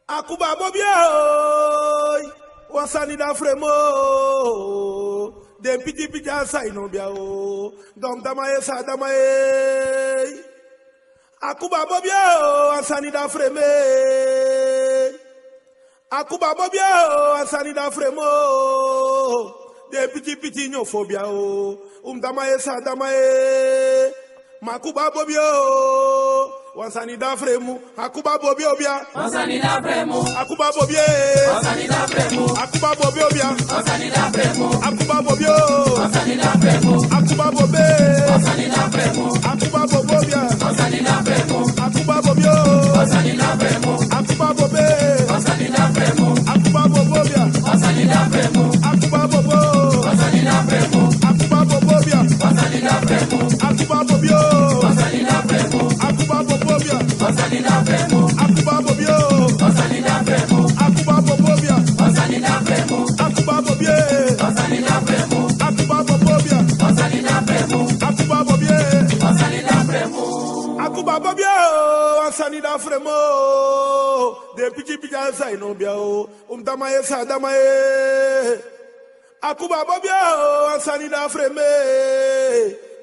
Akuba Bobia, wasani da fremo, dem piti piti asai no biao, dom damaye sa damaye. Akuba Bobia, wasani da freme, Akuba Bobia, wasani da fremo, dem piti piti no phobia, damaye sa damaye. Makuba Bobio, wansani da fremu, Akuba Bobio bia, wansani da fremu, Akuba Bobie, wansani da fremu, Akuba Bobio bia, wansani da fremu, Akuba Bobio, wansani da fremu, Akuba Bobe, wansani da fremu, Akuba Bobia, wansani da fremu, Akuba Bobio, wansani da fremu, Akuba Bobe, wansani da fremu, Akuba Bobia, wansani da fremu, Akuba Bobo, wansani da fremu, Akuba Bobia, wansani da fremu, Akuba Bobio, wansani da fremu, Akuba Bobia, wansani da fremu, Akuba Bobio, wansani da fremu, Akuba Bobia, wansani da fremu, Akuba Bobie, wansani da fremu, Akuba Bobia, wansani da fremu, Akuba Bobie, wansani da fremu, Akuba Bobia, wansani da fremo, de piti piti ansai no biao, damaye sa damaye. Akuba Bobia, wansani da freme,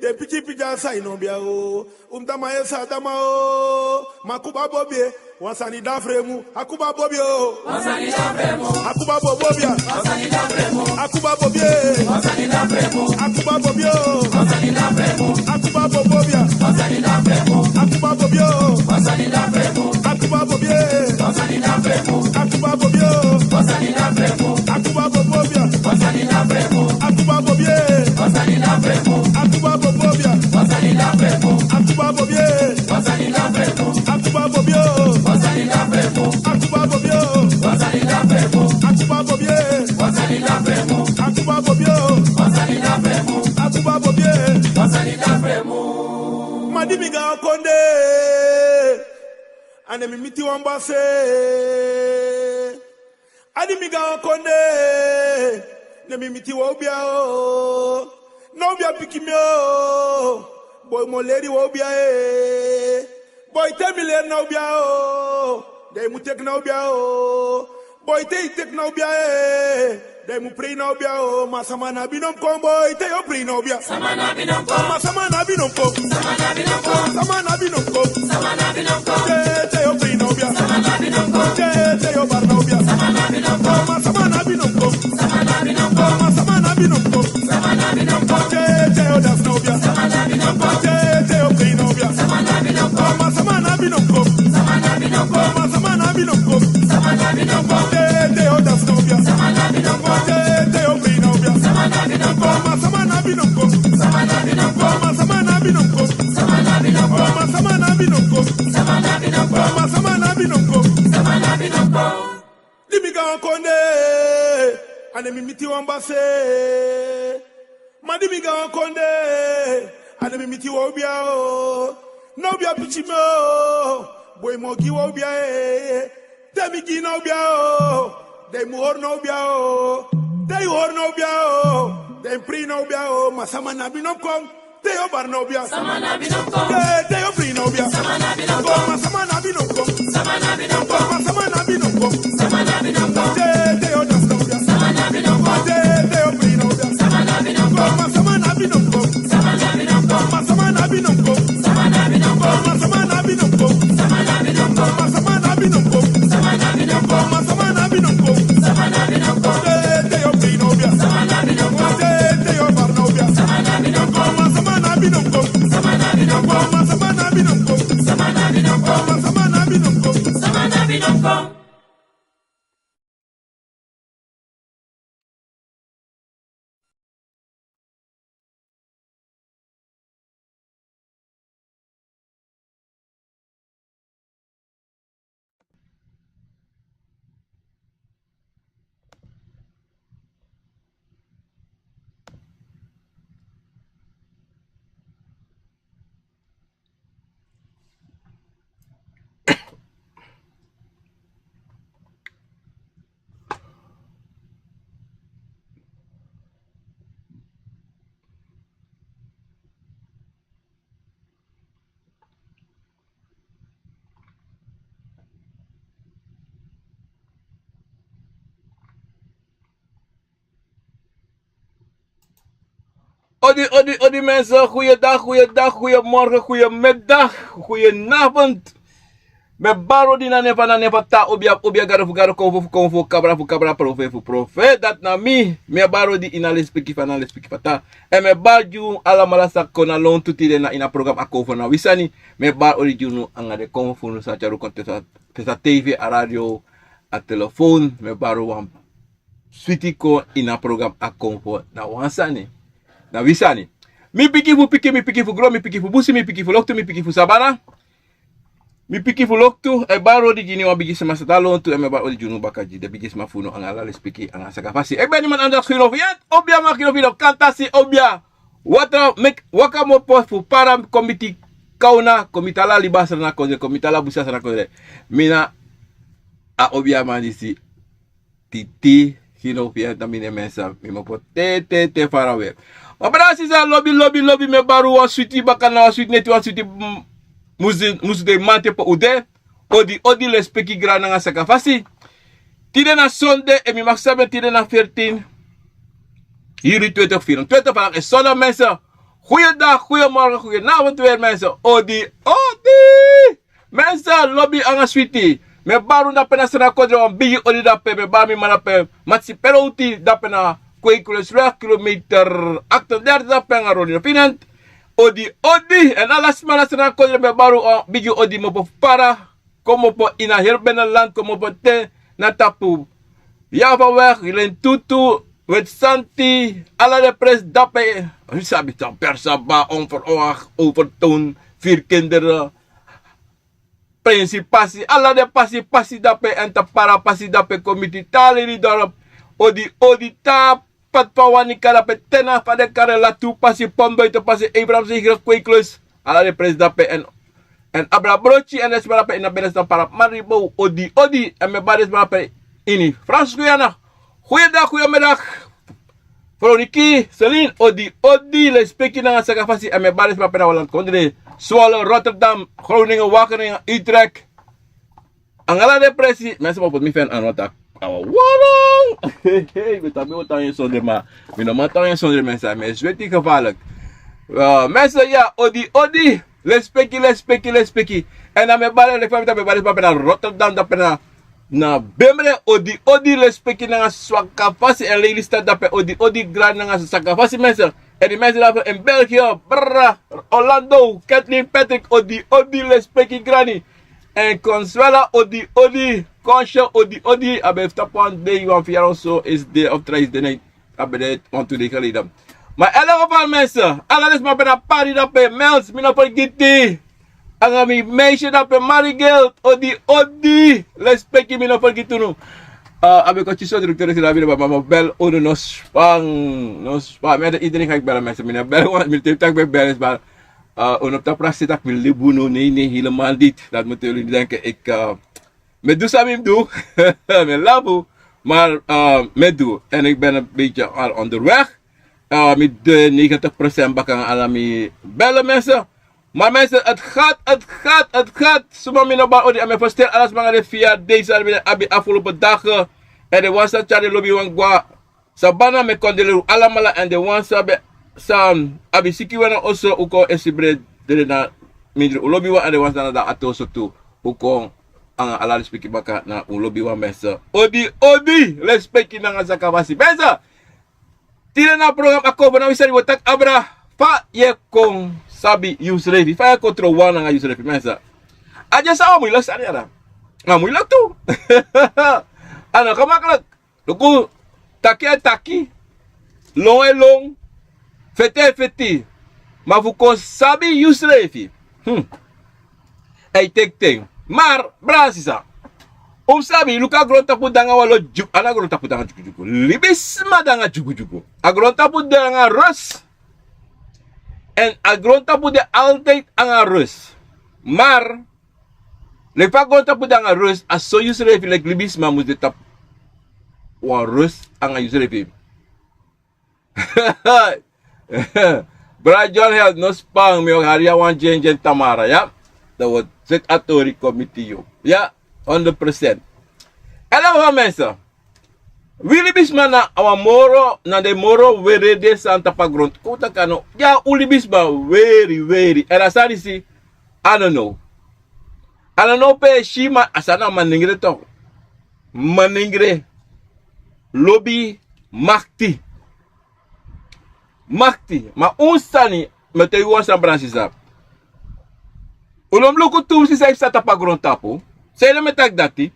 de piti piti ansai no biao, damaye sa damao. Makuba Bobie, wansani da fremu, Akuba Bobio, wansani da fremu, Akuba Bobia, wansani da fremu, Akuba Bobie, wansani da fremu, Akuba Bobio, wansani da fremu, Akuba Bobia, wansani da fremu, Akuba Bobio, wansani da fremu, Akuba Bobie, wansani da fremu, Akuba Bobio, wansani da fremu, Akuba Bobia, wansani da fremu, Akuba Bobie, wansani da fremu, Akuba Bobia, wansani da fremu, Akuba Bobie, wansani da fremu, Akuba Bobio, wansani da fremu, Akuba Bobio, wansani da fremu, Akuba Bobie, wansani da fremu, Akuba Bobio, wansani da fremu, Akuba Bobie, wansani da fremu. Madimiga Konde, ane mimiti wambase, Adimiga Konde, ne mimiti wobia o, nobia pikimio, boy moleri wobia e, boy temile nobia o, de mutek nobia o, boy te tek nobia e, de mu pre nobia o, masamana binom kom boy te yo pre nobia, Samana binom kom, masamana binom kom, samana binom kom, samana binom kom, samana binom kom, te yo pre nobia, samana binom kom, te yo bar nobia, samana binom kom, masamana binom kom, samana binom kom, masamana binom kom, samana binom kom, te yo das nobia, samana binom kom, te yo pre nobia, samana binom kom, masamana binom kom, samana binom kom, masamana binom kom, samana binom kom, te yo das nobia, samana binom kom, te yo pre nobia, samana binom kom, masamana binom kom, samana binom kom, masamana binom kom, samana binom kom, masamana binom kom, samana binom kom, masamana binom kom. samana binom kom. Dimiga Konde, ane mimiti wambase. Madimiga Konde, ane mimiti wobia o. Nobia pichimo, boy mogi wobia e. Temigi nobia o, de muhor nobia o. De hor nobia o, de pri nobia o. Masama nabi nobkom, de yo bar nobia. Samana binom kom, De yo pri nobia. samana binom kom, Masama nabi nobkom, samana binom kom, masama nabi nobkom. samana binom kom, De yo das nobia. samana binom kom, De yo pri nobia. samana binom kom, Masama nabi nobkom, samana binom kom, masama nabi nobkom. samana binom kom, Masama nabi nobkom, samana binom kom, masama nabi nobkom. samana binom kom, Masama nabi nobkom. samana binom kom, De yo pri nobia. samana binom kom, De yo bar nobia. samana binom kom, Masama nabi nobkom, samana binom kom, masama nabi nobkom. samana binom kom, Masama nabi nobkom. samana binom kom. Odi mensen, goeiedag, goeiemorgen, goeiemiddag, goedenavond. Me baro di na nepa ta obia garo konfo kabra profe dat na mi me baro di inale speki pata e me baju ala malasa kona lon tuti na ina program akovo na wisani me bar original angade konfo no sa charu kontesa pesa TV a radio a telefoon me baro wan switi ko ina program akovo na wansani na wisani mi piki fu gro mi piki fu busi mi piki fu lokto mi piki fu sabana. Mi piki fulok tu e baro di gini wa bigis masa talon tu e me baro di junu bakaji de bigis mafuno ang ala spiki ang sakafasi e ben man andak khilo fiat obia makino video kantasi obia wata mek wakamo pofu para komiti kauna komitala libasra na konje komitala busasa na konje mina a obia manisi titi khilo fiat na mine mesa mi mo te farawe obra sisa lobby me baro wa suiti bakana suiti neti wa suiti musu de mante po ude odi le speki grana nga sakafasi tide na sonde e mi maksabe tide na 14 juli 2024 para e sonda mensen goeiedag goeiemorgen goedenavond weer mensen odi mensen lobby anga sweetie me baru da pena sera kodre wan bigi odi da pe me bami mana pe matsi perouti da pena kilometer 38 da penga roni pinant Odi, en alas malas na kodre me baru bigi odi mo po para, como po ina herbena land, como po te na tapu. Java weg, ilen tutu, wet santi, ala de pres dape, sabi tan persa ba, onveroog, overtoon, 4 kinderen, principasi, ala de pasi dape, en ta para pasi dape, committee tali di dorp, odi tap, pat pawani kala petena pada kare latu pasi pomboy to pasi Abraham Sigres Quakelus ala de presida pe en abra brochi en esbara pe ina beres para maribo odi en me bares bara pe ini Frans Guyana goeiedag goeiemiddag Veroniki Celine odi le speki na sakafasi en me bares bara pe na walan kondre Swallow Rotterdam Groningen Wageningen Utrecht angala de presi mensen mo pot mi fen anotak warang hey betabi utang yung sondre ma minamatang yung sondre mensa mes weti gevaarlijk mensen ja odi lespeki en dan me bale le famita me bale pa na Rotterdam da pena na bemre odi lespeki na swakafasi en lelista da pe odi grand na sakafasi mensen en die mensen daar in België brrra Orlando Kathleen Patrick odi lespeki grani en Consuela odi Conscious odi abe tapuan day wan fiyaron so is day of tries the night abe de want to de geleden. Maar in elk geval mensen, alles maar bij de party dat bij Mels, mina voor gitti. En mi meisje dat bij Marigold, odi, let's peki mina voor gitti nu. Abe coach so directeur is daar weer bij mama bel ono no spang. Met iedereen ga ik bellen mensen, mina bel want mi tip tak bij bel is maar ono ta praksi tak wil libuno nee helemaal niet. Dat moeten jullie denken ik me doe samen doe, me labo, maar me doe. En ik ben een beetje al onderweg. Met de 90% bakken aan me bellen mensen. Maar mensen, het gaat. Sommige mensen hebben en me verstel alles maar via deze afgelopen dagen. En de ones dat Charlie lobby wangwa. Sabana me kondelen allemaal en de ones hebben sam abisiki wana also uko esibre de na mindre lobby wa en de ones dat na atoso tu uko ang ala speki baka na ulobi wa mesa odi respeki na nga sakawasi mesa tira na program ako bana wisari watak abra fa ye kong sabi Yusrefi fa kontro wana nga Yusrefi mesa aja sa mo ilas ani ara ngamoy lang tu ano kamaklat luku taki long fete mafuko sabi Yusrefi ay tek maar brasisa sabi luka gronta pu danga walo juk ana gronta pu danga juku libis madanga juku agronta pu danga rus en agronta pu de altijd anga rus maar le pa gronta pu danga rus aso Yusrefi like libis ma mus de tap wa rus anga Yusrefi Bra John Health no spang mi haria wan jenjen tamara ya dat wordt zit atori committee yo. Ja, 100%. Hello mensen. Willy Bisma na awa moro na de moro were de Santa Pagront. Kuta kano. Ya Willy Bisma very. Era sari si. I don't know. Pe shima asana maningre to. Maningre. Lobby makti. Ma unsani mete yuan San Francisco. Ulom luku tu si sa Santa Pagront tapo. Say na metak dati.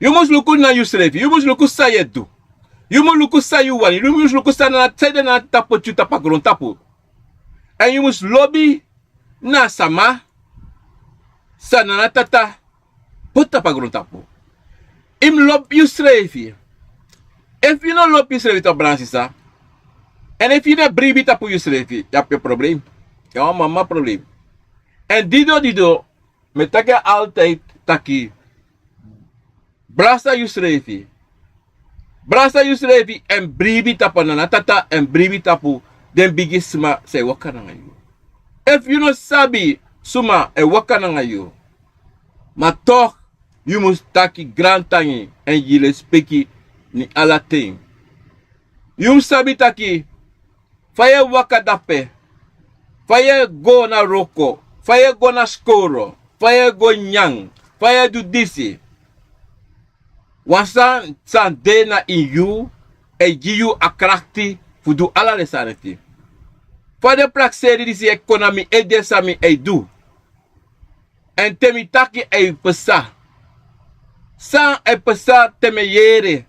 You must look na you slave. You must look sa yedu. You must look sa you wani. You must look sa na tsede na tapo chu tapagron tapo. And you must lobby na sama sa na tata put tapagron tapo. Im lob you slave. If you don't lob you slave to Bransisa, and if you don't bribe tapo you slave, you have a problem. You have mama problem. And dido, metake altijd taki. Brasa Yusrefi en bribi tapo na tata en bribi tapo den bigisma say waka na ngayon. If you no sabi suma e waka na ngayon, ma toch you must taki grand tangi en yile speki ni alating. You sabi taki faya waka dape, faya go na roko, faya go na skoro, faya go nyang, faya do disi. Wasan san dena in you e giu akrakti fudu ala le sanity. For the praxeri disi economy e desami e du. En temi taki e pesa. San e pesa teme yere,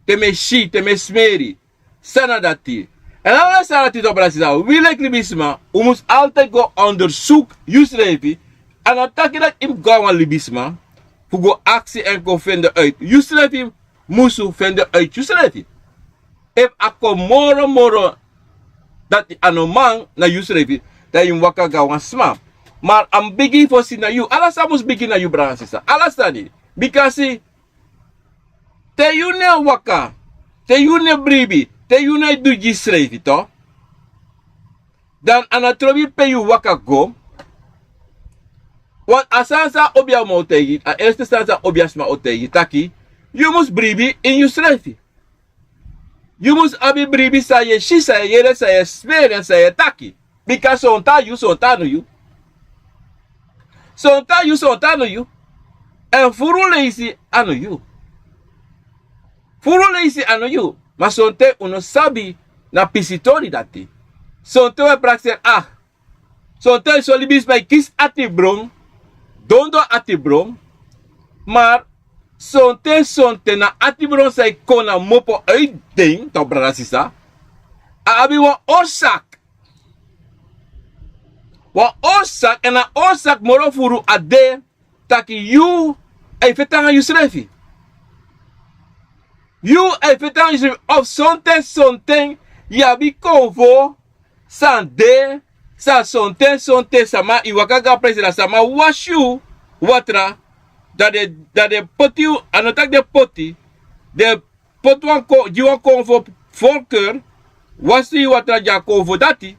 teme shi, teme smeri. Sana dati. En ala sanity to Brazil, we like libisma, must altijd go onderzoek, Yusrevi, en ataki dat im gawan libisma. Fugo actie en ko vinden uit. Yusrefi musu vinden uit Yusrefi. If ako moro dat anomang na Yusrefi, dat yung waka gawan sma. Maar am bigi for si na you. Alasa mus bigi na you bransisa. Alasa ni. Because te you ne waka. Te you ne bribi. Te you ne do Yusrefi to. Dan anatrobi pe you waka go. Want asansa obia motegi, a eerste stanza obiasma otegi, taki, you must bribi in you strength. You must abi bribi sa ye shi sa ye yere sa ye smer sa ye taki. Because sonta you sonta no you. Sonta you sonta no you. En furu leisi ano you. Furu leisi ano you. Ma sonte uno sabi na pisitori dati. Sonte we praxer Sonte solibis by kis ati brom. Dondo atibrom, maar sonte na atibrom say kona mopo uitding to brasisa. Abi wa osak. Wa osak en na osak moro furu ade taki you e fetanga Yusrefi. You e fetanga Yusrefi of sonte yabi konvo sande. Sa sonte sama iwakaga presida sama washu watra de poti anotak de poti de potwan ko jiwan konvo volker wasi watra ja konvo dati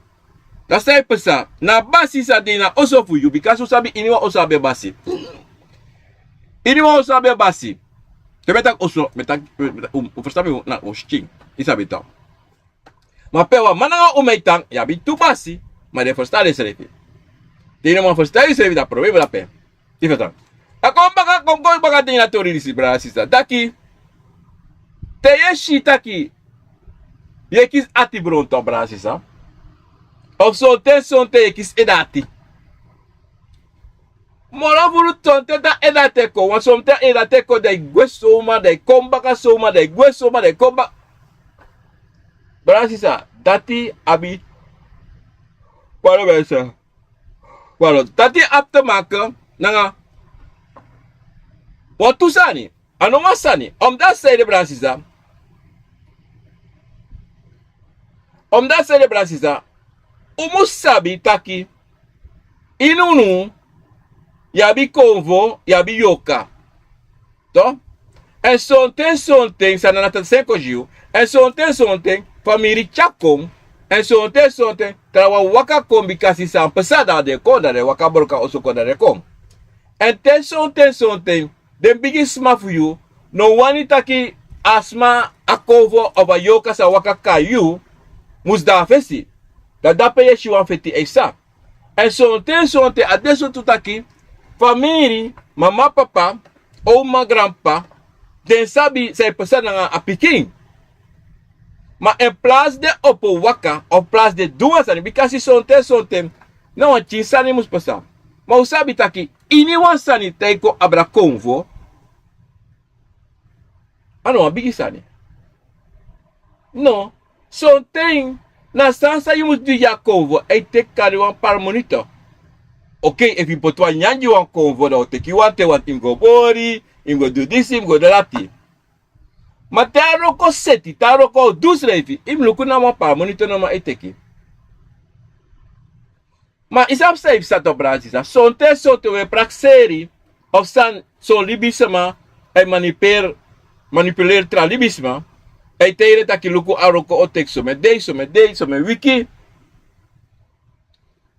da sai pesa na basi sa dina oso fu you because usabi iniwa osabe basi te metak oso metak verstabi na osching isabi ta ma pewa mananga umeitang ya bitu basi. Maar de verstaan is er even. Die naman verstaan is er even dat probleem dat pe. Die verstaan. Ako baka tingin na tori si brasisa. Daki. Teyeshi taki. Yekis ati bronto brasisa. Of sonte yekis edati. Mora buru tonte da edate ko. Want somte edate ko de gwesoma de kombaka soma de gwesoma de komba. Brasisa. Dati abi. Walo, tati ap te maken nanga watu sani, ano nga sani, omdat say de brasisa, umus sabi taki, inunu, yabi konvo, yabi yoka, to, en sonten, sa nanatan senko jiu, en sonten, famiri chakom, en sonten, trawa waka kom bikasi sa pesada de konda de waka borka oso konda de kom. En ten sonten, den bigi sma for you, no wani taki asma akovo of a yoka sa waka kayu mus da fesi. Dat dape je shiwan feti esa. En sonte adesso tutaki family, mama papa, oma grandpa, den sabi say pesa na a pikin. Maar in plaats de opo waka, of plaats de duwa sani, because si sonte, na wan chin sani mus pesa. Maar usabi taki, ini wan sani taiko abra konvo, ano wan bigi sani. No, sonte, na sansa you mus do ya konvo, e tek kari wan par monitor. Okay, if you put one yanji wan konvo, da take you want him go bori, him go do this, him go do that. Maar taro ko seti, taro ko dusrevi, im luku na ma pa monitor na ma eteki. Maar isap safe sato Brazisa, sonte we praxeri, of san so libisma, e manipuleer tra libisma, e teire taki luku aroko otek so me wiki.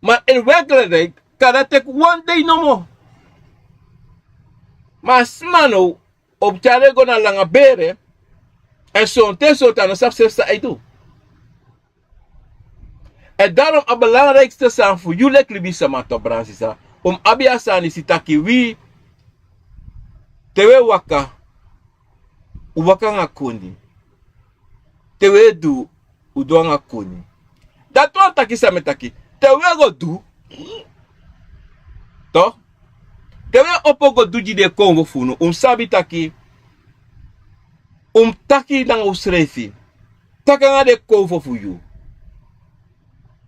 Maar in werkelijkheid, kan dat tek one day no more. Maar smano, op tjare go na langa bere, en sonte no sap sefsa ei do. En daarom het belangrijkste zijn voor jullie klibisa mato Brazisa, om abia sani sitaki wi, tewe waka, uwaka nga koni, tewe du, udwa nga koni. Dat wan taki sa metaki, tewe go du, to, tewe opo go du jide konvo funu, sabi taki, taki lang usrefi, taka nga de konvo fu you.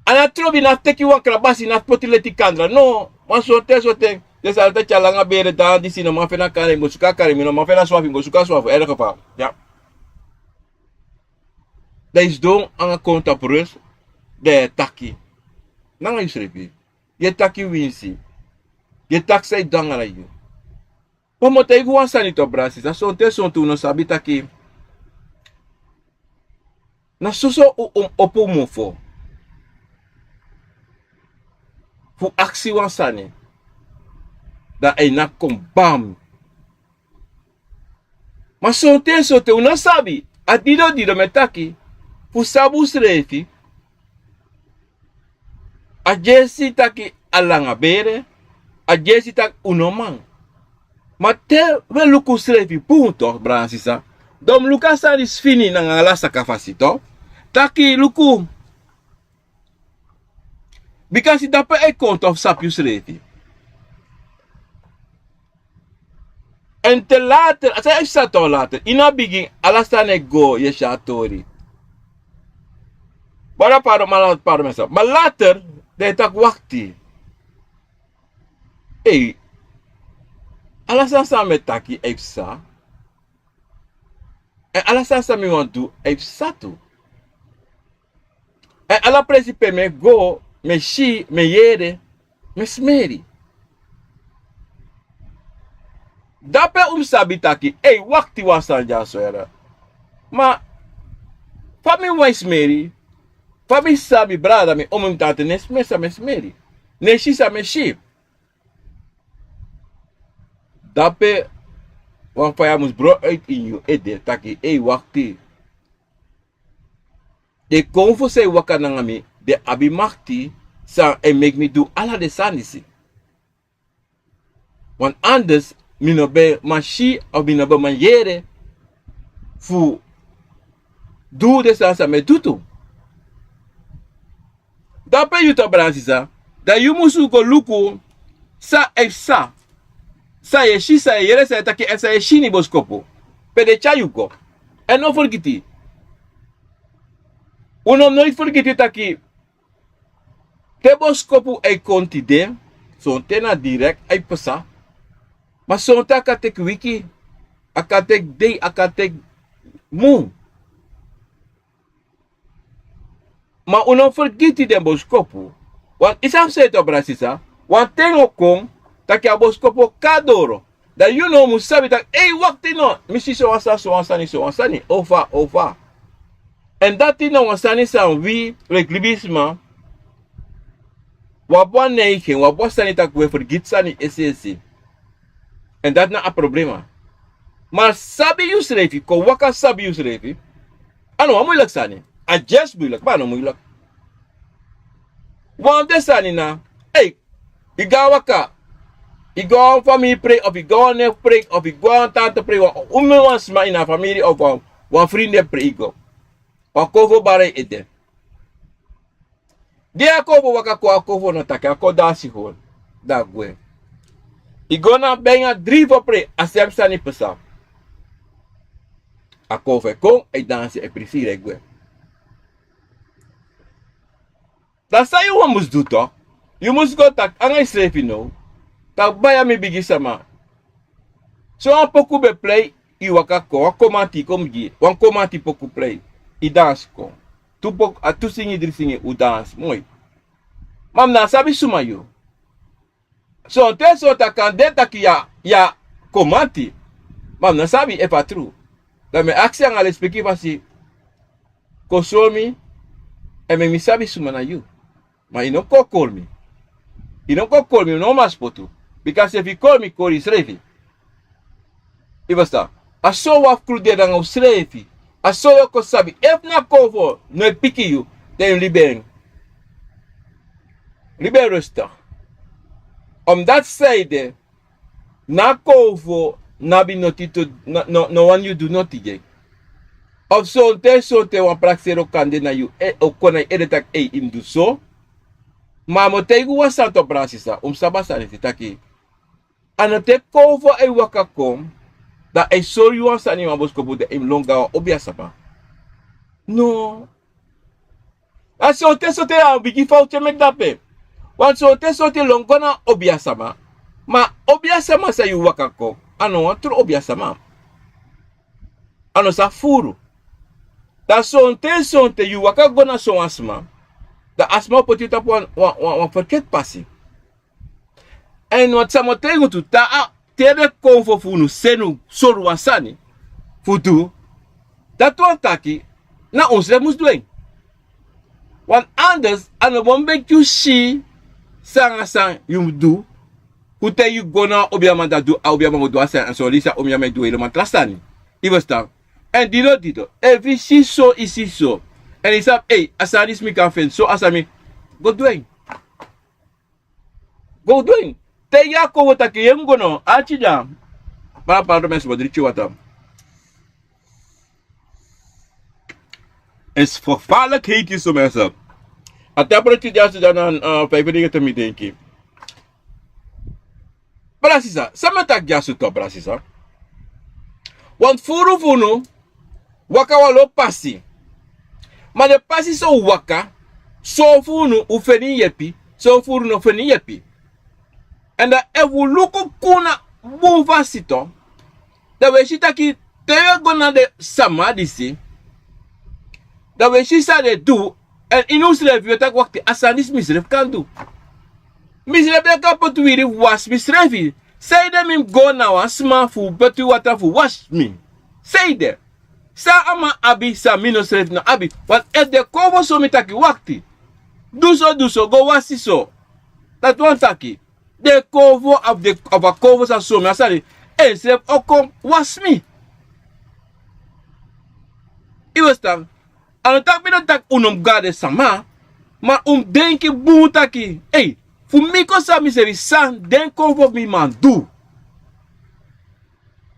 Ana trobi na teki wan krabasi na potileti kandra. No, man sote. Desa alta chalanga bere da di sino ma fena kare ngo suka kare mino ma fena swafi ngo suka swafi erg geval. Ja. Da is don anga konta prus de taki. Nanga yusrepi. Ye taki winsi. Ye taksai dangara yu. Pomo te iguan sanito brasi. Sa sonte no sabi taki. Na suso opo mofo. Fu aksi wan sani. Da ay nakom bam. Ma sote una sabi. At dido metaki. Fu sabu srefi. A jesi taki alanga bere. A jesi tak unomang. Ma te we luku srefi punto Bransisa. Dom luka sani sfini na ngalasa kafasito. Taki luku. Because it dapat account of sapius refi. En te later, as I said to later, ina begin alastane go yeshatori. Bara para mesa. Maar later, de tak wakti. Hey, alasan sa metaki efsa. En alasan sa mi want to efsa tu. En ala principe me go. Me shi, me yere, me smeri. Dape sabitaki, wakti wasan jaso era. Ma, fami wa smeri, fami sabi brada me tate nesmesa me smeri. Neshi sa me shi. Dape, wan fayamus bro uit in you ede, taki, wakti. De konfo se wakanangami, de abimachti sa en make me do ala de sanisi. Want anders, minobe mashi of minobe manjere fu do de sansa me tutu. Dape yuta Bransisa, da you musu go luku sa efsa. Sa yeshi sa yere sa taki sa yeshi ni boskopo. Pede chayuko. En no forgiti. Unom nooit forgiti taki. Te boskopu ay konti de, sonte na direct ay pasa. Maar sonte akatek wiki, akatek day, akatek mu. Maar unom forgiti de boskopu, want isam se to Bransisa, want tengo kong, taki a boskopu kadoro. Dat you know musabi tak, wakti no, misi so ansani, over. En dat in nou ansani san wi, reklibisma, wabwa neigen, wabwa sani tak we vergit sani essentie. En dat na a problema. Maar sabi you schreef, ko waka sabi you schreef. Ano, wat moeilijk sani. A just moeilijk, maar no moeilijk. Want de sani na, hey, i ga waka. I ga een familie pray, of i ga een neef pray, of i ga een tante pray, of was maar in een familie, of een vrienden pray go. Wa kovo bare ete. Dia kovo waka ko akovo no take, ako dasi gewoon. Da gwe. I ga na benga 3 voor pray, asem sani pesa. Ako fe kon, e danse e prefere gwe. Dat sa you must do toch? You must go tak, angai sleepy no. Tak baya mi bigi sama. So an poku be play, I waka ko, wan komanti kom gi, wan komanti poku play. I dance ko. Tu pok, a tu singi dri singi u dance, mooi. Mam na sabi suma yo. So te so ta kan de taki ya komanti. Mam na sabi e pa true. Da me aksi ang ale speki pasi. Kosomi, e me mi sabi suma na you. Maar you don't call me. You don't call me, no mas potu. Because if you call me, call is refi. I basta. A so waf krude dan o srefi. A so yo ko sabi. If na call for, no e piki you, then libering. Liber rustig. Om dat zijde, na call for, na bi notito, no one you do not ije. Of so te wan praksero kande na you, o kona edetak im do so. Maar mo tegu wa santo brasisa sabasa ni taki. Ano te kovo e waka kom da e so you wan sani mabos ko bude im longa obia sapa. No. Aso te so te a bigi faute mek dape. Wan so te longona obia sama. Ma obia sama sa you waka kom. Ano wan tru obia sama. Ano sa furu. Da so te you waka gona so asma. De asma potita op een verkeerd passie. En wat sa motego tu ta tere konfo funu senu soru wasani futu dat wan taki na ons moest doen. Want anders aan een moment you see sang you do hoe te you gonna obiama dat do obiama mo do asan en so lisa obiama do helemaal trastani. I was dan. En dito. Every si so isi so. En hij zei, hey, asanis mi kan vinden, zo asami, go doing. Go doing. Te ya ko wata ke yengo no, achi jam. Para mensen wat rietje wat is vervaarlijk heet je zo mensen. A temperatuur ja ze dan aan 95 mi denki. Brasisa, samatak ja su to brasisa. Want furu waka walo passi. Maar de passie zo waka, zo funu ufeni yepi, zo funu no feni yepi. En dat evoluko kuna buva sito, dat we shita ki teo gona de samadisi, dat we shisa de do, en in ons leven we tak wakti asanis misref kan do. Misref de kapot wiri was misrefi. Say them him go now and small fu betu water fu wash me. Say them. Sa ama abi sa minus ref na abi. Want if de kovo so mitaki wakti. Do so, go wasi so. Dat one taki. De kovo of a kovo sa so me asari. Sref okom was me. I was dan. Ano tak mi no tak unom gade sama. Maar denki boom taki. Hey, fu miko sa mi se san den kovo mi man do.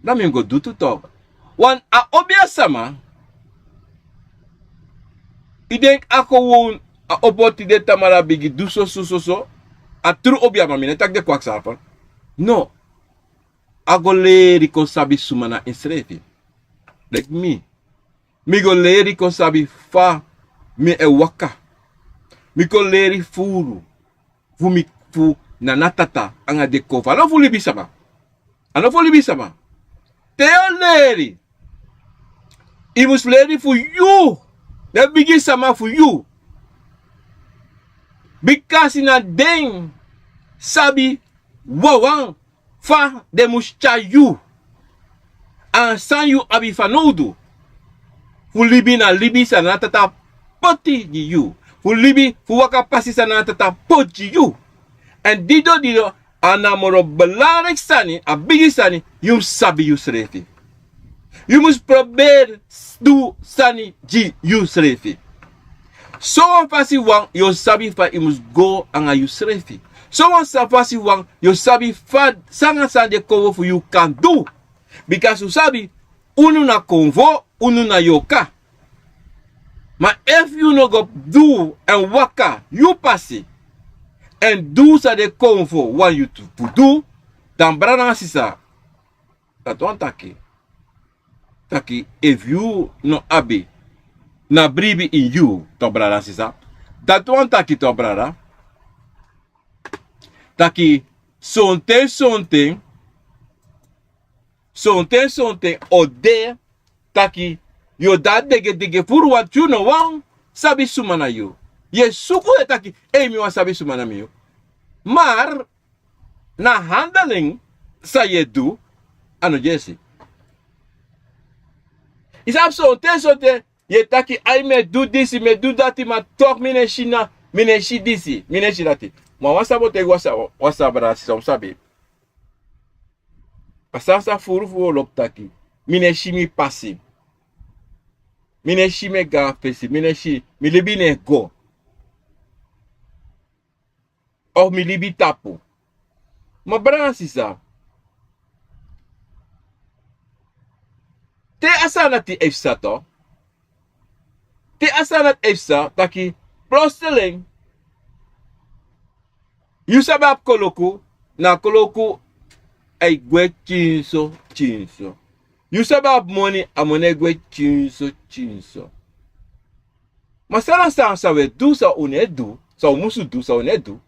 Dan mi go do to talk. Want a obia sama, I denk ako won a opoti de tamara bigi do so, a true obia mamine tak de kwak safa. No, ago leri ko sabi sumana in srefi. Like me. Mi go leri ko sabi fa mi e waka. Mi ko leri furu. Fu mi fu na natata anga de kofa. Ano fu libi sama. Teo leri. I was ready for you. The biggest sama for you. Because in a ding sabi wawang fa de muscha you. And san you abi fanodu. Fu libi na libi sa natata poti you. Fu libi fu waka pasi sa natata poti you. And dido anamoro belangrijk sani a biggest sani you sabi you srefi. You must proberen do sani ji you srefi. So one fasi wang yo sabi fa you must go anga you srefi. So one fasi wang yo sabi fa sanga sande kovo for you can do. Because you sabi unu na konvo, unu na yoka. Maar if you no go do and waka, you pass it. And do sa de konvo want you to do, dan brana sisa. Dat one taki. Taki, if you no abi, na bribi in you, to brada sisa. Dat one taki to brada. Taki, something, ode, taki, yo dat dege furu wat you no wang, sabi sumana yo. Ye suku e taki, mi wan sabi sumana mi yo. Maar, na handling, sa ye do, ano jesi. Is something, ye taki, I me do this, me do that, ma talk, mine shina, mine shi this, mine shi that. Ma wasabo te wasabra si sabi. Pasasa furu lop taki. Mine shi mi pasi. Mine shi me ga pesi. Mine shi mi libi ne go. Of mi libi tapu. Ma bran si sa. Te asana ti efsa to. Te asana efsa taki prosteling. You sabab koloku na koloku ay gwe chinso. You sabab money amone gwe chinso. Masala sa we do sa unedu, sa musu do sa unedu.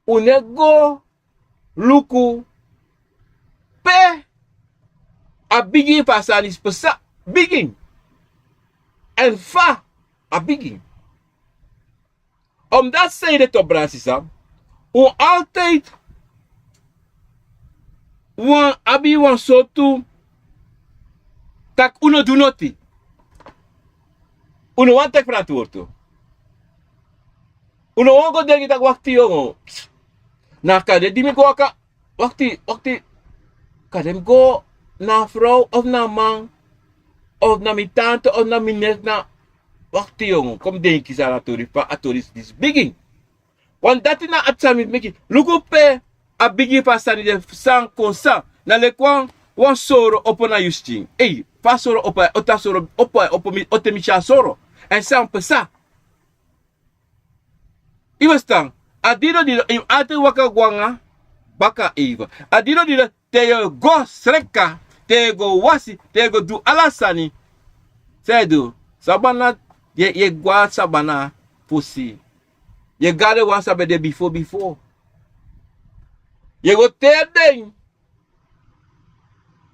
Unego luku pe a bigi pasanis pesa biging en fa a biging. Omdat zij de top brasisa, o altijd wan abi wan sotu tak uno do noti. Uno wan tek verantwoord. Uno wan go dengi tak wakti yongo. Na kade di mi go aka wakti kadem go na vrouw of na man of na mi tante of na mi net na wakti yongo. Kom denki sa la tori pa atoris this bigging. Want dati na atsami meki luku pe a bigi pasani de sang konsa na le kwan wan soro opo na justing. Pa soro opa ota soro opo mi otemi cha soro en sang pesa. Iwastang adiro di im ate waka gwanga baka eva. Adiro di te go sreka, te go wasi, te go du alasani. Sedu sabana ye gwa sabana pusi. Ye gade wan sabe de before. Ye go te den.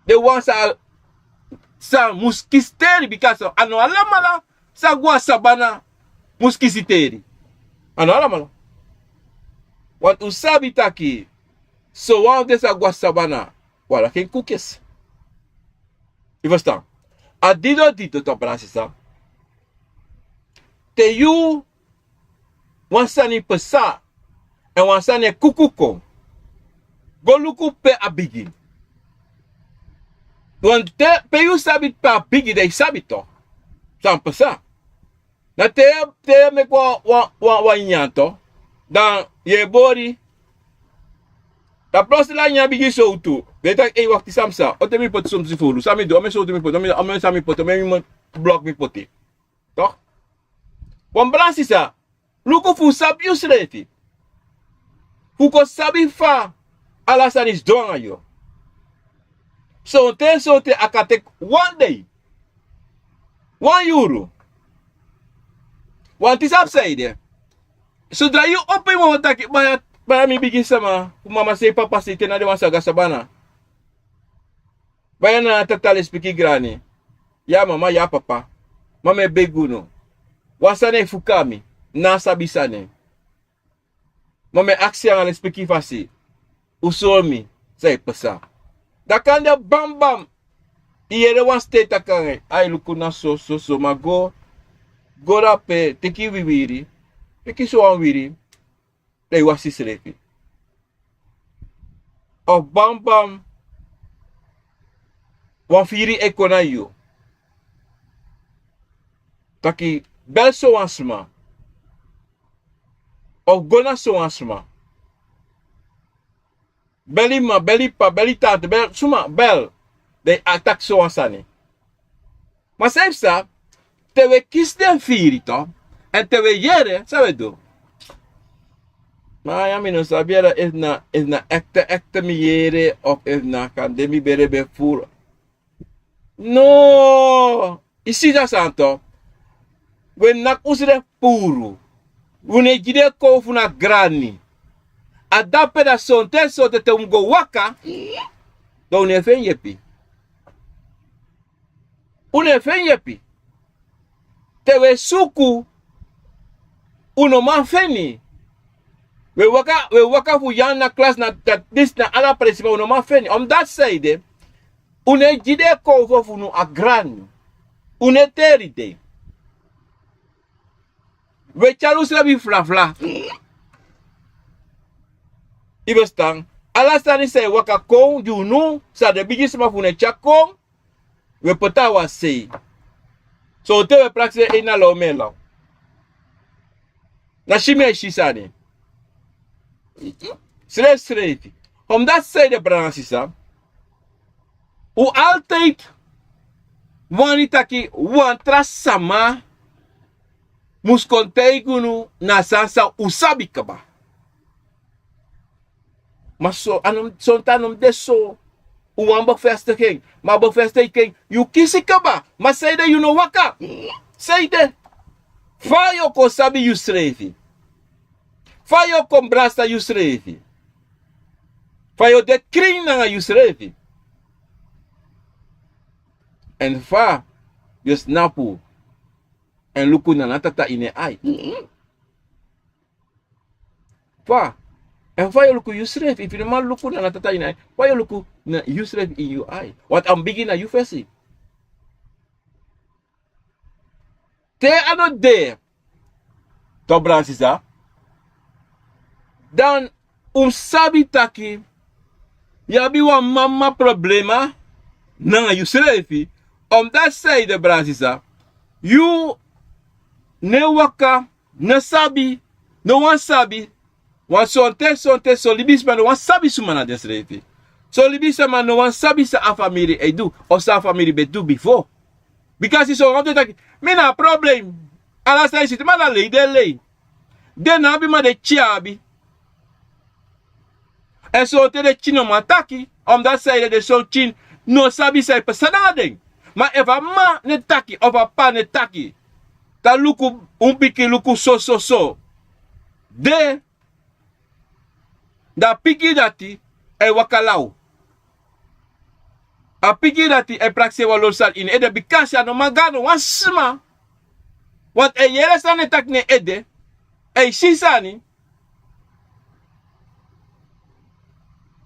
De wan sa muskisteri because ano alamala sa gwa sabana muskisiteri. Ano alamala. Want usabi taki. So wan desa gwa sabana. Wala ken kukes. Je verstaan? Adido dito to prasisa. Te you wansani pesa en wansani kukuko. Goluku pe abigi. Want pe you sabit pa abigi de sabito. San pesa. Na te me kwa nyanto. Dan ye bori. Da prosela nya bigi so tu. Beta wakti samsa. O te mi pot som si fulu. Sami do ame so te mi pot. Ame sami pot. Ame mi blok mi poti. Toch? Wan bransi sa. Luku fu sabi you srefi. Fuko sabi fa. Alasan is doang ayo. So te akatek one day. €1. Want is upside. Zodra you open mo taki baya mi bigi sama. Mama say papa say tena de wansaga sabana. Baya na tatale spiki grani. Ya mama ya papa. Mama beguno. Wasane fukami. Nasa bisane. Mama aksi ang spiki fasi. Usomi. Say pesa. Dakanda bam bam. Iyere wan state akange. Ay luku na so mago. Gora pe teki wiwiri. Peki so an wiri. They wasi srefi. Of bam bam. wan firi ekona yo. Taki bel so ansma. Of gona so ansma. Beli ma, beli pa, beli tante, bel, suma, bel. De attack so ansani. Maar zelfs dat, te we kies den firi to. En te we jere, sabe do. Maar ja, mino sabiera is na ekte mi jere, of is na kan demi berebe voer. No, isi da santo. We nak usre puru. Une jide ko funa grani. Adape da sonte sote te umgo waka. Do une fen yepi. Une fen yepi. Te we suku. Uno man feni. We waka fu yan na klas na dat dis na ala principal uno man feni. Om dat side. Une jide ko funu a grani. Une teride. We chalu slabi fla fla. Ibestang. Alasani say waka kong you know sa de bigis ma fune chakong. We pota wa say. So te we praxe ina lo melo. Na shime shisani. Straight. Om dat say de bransisa. U altijd wanitaki wantra sama muskontei gunu na sansa usabi kaba. Mas so anum sontanum deso uamba festa king. Ma bo festa king you kisi kaba. Mas say de you know waka. Say de fayo ko sabi you srefi. Fayo ko brasta you srefi. Fayo de kring na you srefi. En fa you snapu. En luku na natata ine ai. Fa. En fa you luku Yusref. If you man luku na natata ine ai. Fa you luku na Yusref in your eye. What I'm begin na you fesi. Te ano de. To bransisa. Dan sabi taki. Yabi wa mama problema. Na Yusrefi. Dat say de bransisa. You ne waka, ne sabi, no one sabi, wan sonte, so libisman no one sabi sumana desrefi. So libisman no one sabi sa a family e do, or sa family be do before. Because it's so hard to me na problem. Ala say sit man lay de lay. Den abi ma de chiabi. En so te de chino mataki, dat say de so chin no sabi say personading. Ma eva ma ne taki, of a pa ne taki. Ta luku, piki luku so. De, da piki dati, e wakalau. A piki dati, e praxe walosal in ede, bikasi ano magano, wasma. Want e yere sa ne tak ne ede, e sisani.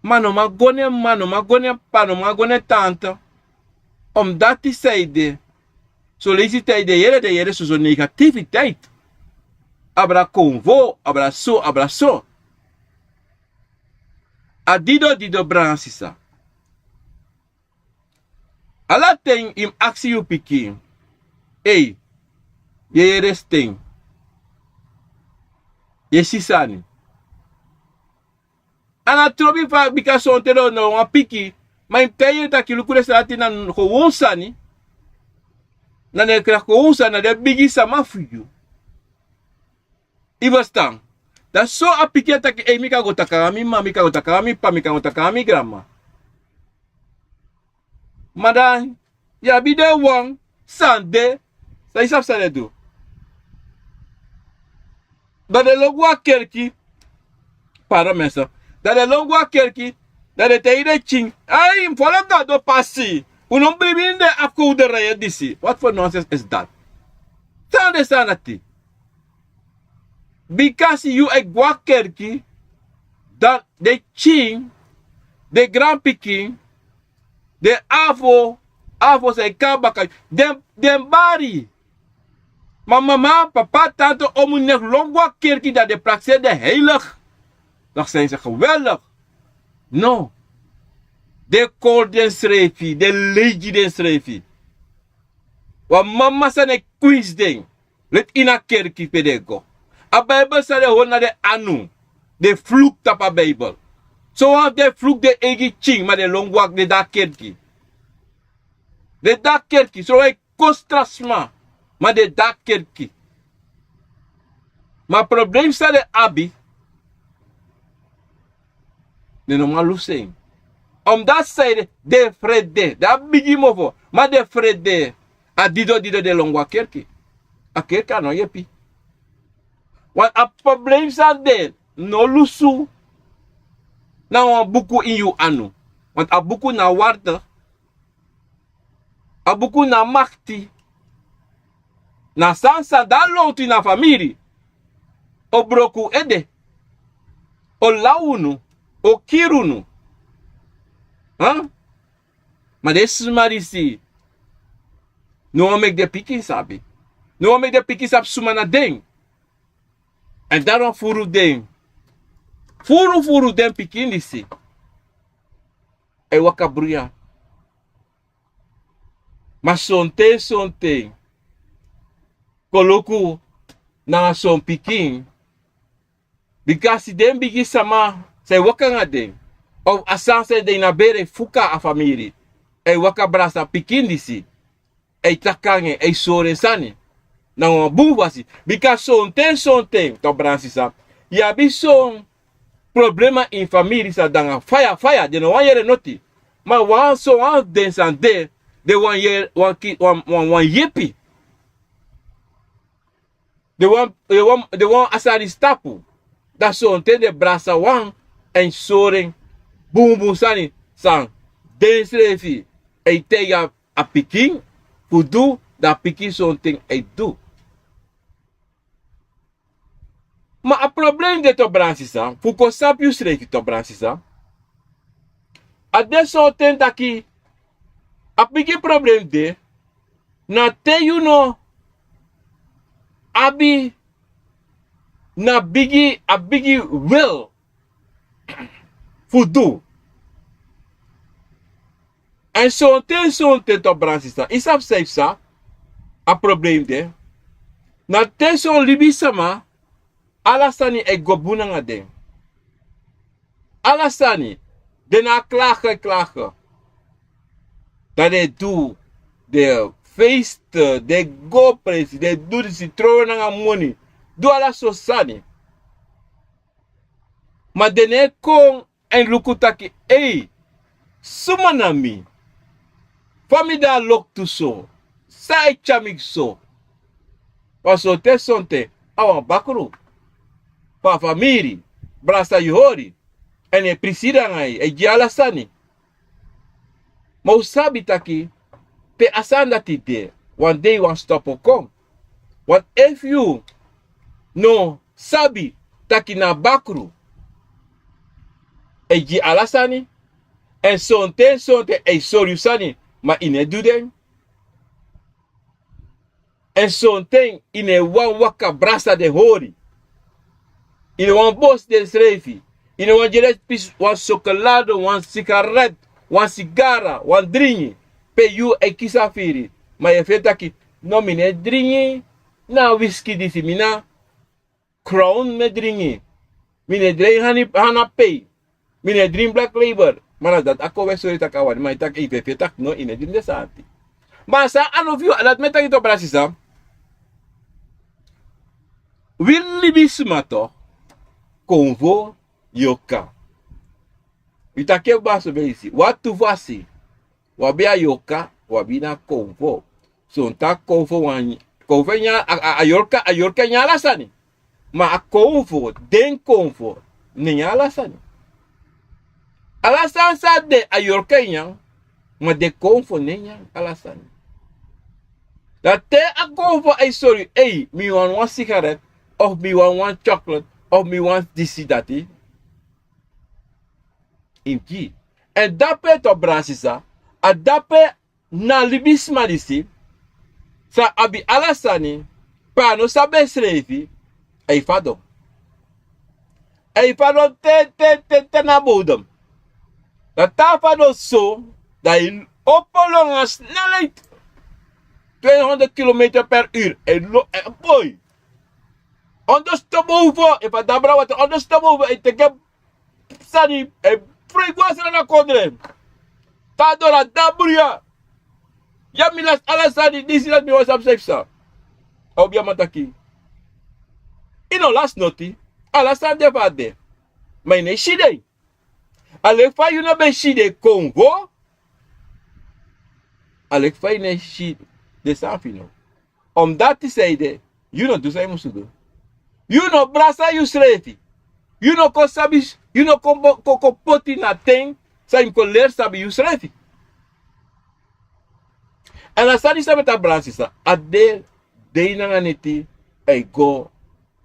Mano magone, pano magone tanta. Dat die zeide, solliciteit de jere zo negativiteit. Abra convo, abra so. Dido bransisa. Ala ten im aksi you piki. Hey, jere sting. Je sisani. Ana trobi fa bika sontero no wa piki. Maar in tijd dat je lukt dat je dan gewoon sani, dan je krijgt gewoon sani, dat bigi sama fuyu. Ivastan, dat zo appliqué dat je mika go takami, ma mika go takami, pa mika go takami grandma. Maar dan, ja bide wang, sande, dat is afstaan do. Dat de logwa kerki, para mensen, dat de logwa kerki. Dat het hele ching. Ai, volop dat do passi. Unom bibin de afko de raya disi. What for nonsense is that? Tande sanati. Because you a gwakerki. Dat de ching. De grand piking. De afo say kabaka. Den bari. Mama, papa, tante, omunek longwa kerki dat de praxe de heilig. Dan zijn ze geweldig. No. De kool den schreefie, de leegi den schreefie. Want mama sa ne quiz den. Let ina kerki pedego. A Bijbel sa de hona de anu. De vloek tap a Bijbel. Zo had de vloek de egi ching, maar de longwak de da kerki. De da kerki, zo hij kostrasma. Maar de da kerki. Maar probleem sa de abi. De normaal luseng. Omdat zij de vrede. Dat bigi mofo. Maar de vrede. A dido de longwa kerki. A kerka no yepi. Want a probleem sa de. No lusu. Na een buku in you anu. Want a buku na waarde. A buku na makti. Na sansa da lonti na familie. O broku ede. O launu. O kirunu. Huh? Maar deze marisi. No make de piki sabi. No make de piki sab sumana ding. En daarom furu ding. Furu den piki nisi. E waka bruya. Maar sonte. Koloku na son pikin. Because den bigi sama. Say waka nga ding. Of asanse de na bere fuka a family. E waka brasa pikin disi. E takange e sore sani. Na wan bubasi. Because sonte to bransi sa. Ya bi son problema in family sa danga fire. De no wan yere noti. Ma wan so wan den san de. De wan yer wan yepi. De wan asari stapu. Da sonte de brasa wan en soren. Boom sani sang den srefi e tega a pikin fudu da pikin something e do. Maar a probleem de to bransisa, fuko sapiu srefi to bransisa. A de something taki a pikin probleem de na te you know abi na bigi a bigi will fudu. En sonte to bransisa. Isap safe sa. A probleem de. Na te son libi sama. Alasani e gobuna nga den. Alasani. De na klagen. Dat de do. De feest. De go presi. De do de citroen nga money. Do ala so sani. Maar de ne kon en lukutaki. Hey. Sumanami. Famida lok tu so. Sai chamik so. Paso te sonte. Awan bakru. Pa famiri. Brasa yuhori. En e prisida ngai. E jiala sani. Ma usabi taki. Te asanda ti de. One day one stop o kom. Want if you. No. Sabi. Taki na bakru. E jiala sani. En sonte e soriusani. Maar ine do den. En sonte ine wan waka brasa de hori. Ine wan bos de srefi. Ine wan jelet pis wan chocolade, wan sigaret, wan sigara, wan dringi. Pe you e kisafiri. Maar je vindt dat no mine dringi. Na whisky disi mina. Crown me dringi. Mine dringi hana pay. Mine drink black label. Maar dat ako we sorry takawan, maar tak IPP tak no ine din desati. Maar sa ano view dat met ito brasisa. Willi bismato convo yoka. Itake baso beisi. Watu vasi. Wabia yoka, wabina convo. So ta convo wan convo nya ayorka nya lasani. Ma a convo den convo nya lasani. Alasan sa de ayorka yang, ma de konfo nenya alasan. Dat te a konfo ay sorry, hey, mi wan wan cigarette, of mi wan chocolate, of mi wan disi dati. Inki. En dape to brasisa, a dape na libisma disi, sa abi alasani, pa no sabe srefi, ay fado. Ay fado te na bodem. Dat tafel dus zo, dat je opolongen snelheid 200 km per uur. En boy, onderstop over, if I dabra wat onderstop over, ik denk sani, frequentie na kodre. Tadora dabria. Ya milas alasani, disilas mi was abseksa. Obia mataki. Ino last noti, alasan de vade. Maar ne shide. Alek fa you no be shide Congo. Alek fa ne shide de Safino. Omdat te zeiden, you no do say musudo. You no brasa you srefi. You no ko sabi, you no ko poti na ting, sa im ko ler sabi you srefi. En asani sabi ta brasisa, ade de na neti e go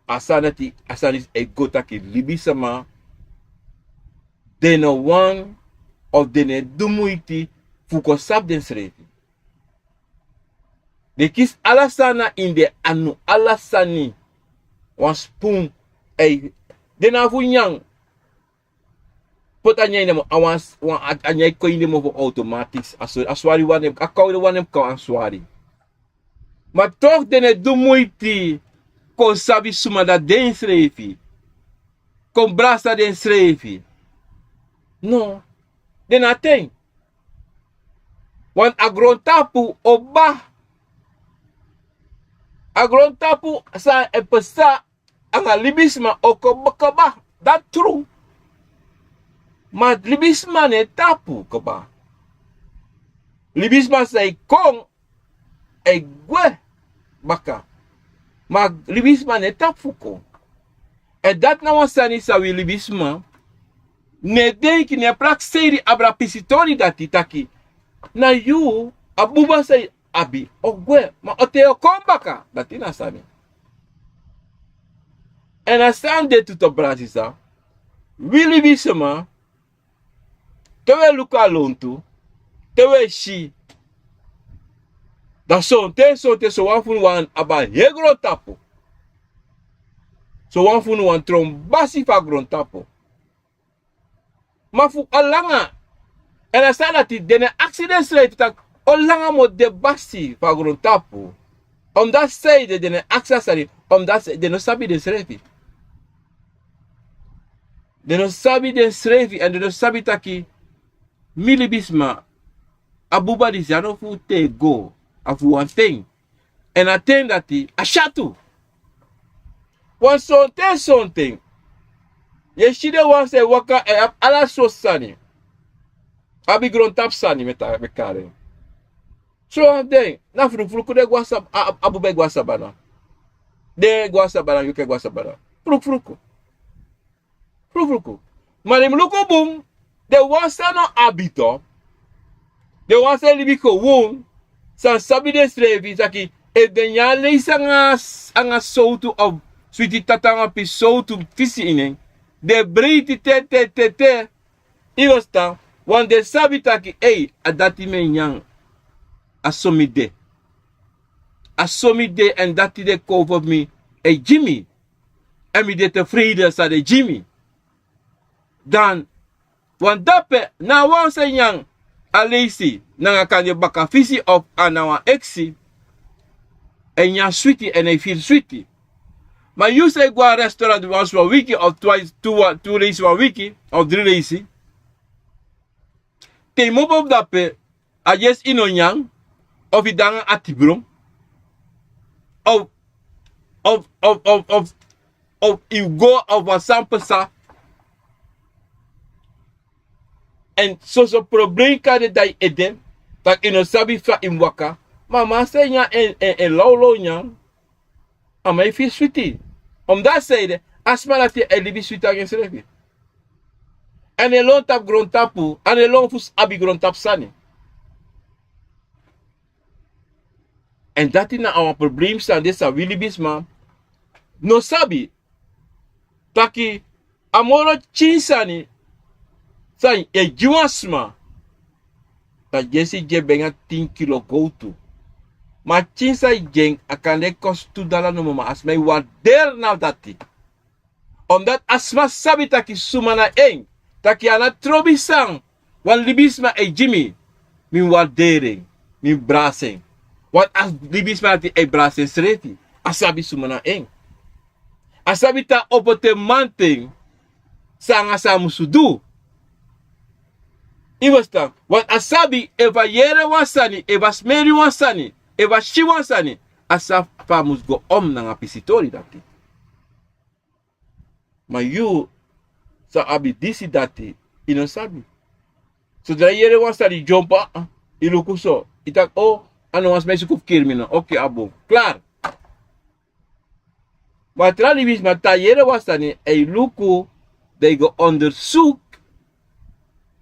asanati asanis e go taki libisama de no one of de ne dumuiti fuko sab den srefi. De kis alasana in de anu alasani wan spoon e de na fu nyang pot anyay nemo awans wan anyay ko inde mo automatics aswari wanem akaw de wanem ka aswari. Maar toch de ne dumuiti kon sabi suma da den srefi. Kon brasa den srefi. No. De na ten. Wan agrontapu oba. Agrontapu sa epesa anga libisma okobakaba. That true. Ma libisma ne tapu koba. Libisma say kong e gwe baka. Ma libisma ne tapu ko. E dat na wasani sa wi libisma. Ne denki ne prak seri abra pisitori dati taki. Na you abuba say abi ogwe ma oteo kombaka dati na sani. En asande tuto brasisa. Wili bisema. Tewe luka lontu. Tewe shi. Da sonte so wafun wan aba hegro tapo. So wafun wan trombasi fa gron tapo. Mafu alanga. En asandati dene accident rate tak olanga mo de basi fa gron tapo. Omdat say de dene accessary. Omdat de no sabi de srefi. De no sabi de srefi en de no sabi taki milibisma abuba di zano fu te go afu one thing. En attend dati ashatu. Wan something. Ye shide wan se waka e ala so sani. Abi gron tap sani meta bekare. So den na furu de gwasa abube gwasa bana. De gwasa bana yuke gwasa bana. Furu. Manim luko boom. De wasa no abito. De wasa libiko won. San sabi de strevi zaki e den ya leisa anga soutu of sweetie tatanga pi soutu fisi inen. De breiti te. Igosta. Wan de sabi taki adati men yang. Asomide en dati de cover me Jimmy. En mi de tevreden sa de Jimmy. Dan wan dape na wan se yang alesi na kan je baka visi of anawa exi. En ya sweetie en feel sweetie. Maar you say go a restaurant once a week of two days a week of 3 days. Te mobo dape a yes inonyang of idanga atibron of you go over sampasa en so probleem kan de dai edem tak ino sabi fa imwaka mama se nya en lolo nya ama ifi sweetie omdat zeide asma dat je elibi sweetie agen srefi en elon tap gron tapu en elon fus abi gron tap sani. En dat is nou een probleem staan dessa wilibisma. No sabi. Taki amoro chinsani. San e juasma. Dat jesi je benga 10 kilo go to. Ma chinsa jeng akane kost $2 no mama asma wader na dati. Omdat asma sabi taki sumana eng. Taki ana trobi sang. Want libisma e Jimmy, min waardering, min brasing. Want as libisma ti e brasing srefi, asabi sumana eng. Asabi ta opote manting, sanga sa musudu. Iwastan, want asabi eva yere wansani, eva smeri wansani, eva shi wansani, asaf pa mus go om na nga pisitori dati. Maar you sa abi disi dati, ino sabi. So dra yere wansani jompa, iluku so, itak oh, ano was mesu kuf kirmina, okay abo, klaar. Maar tradibis ma ta yere wansani, e luku, they go onderzoek,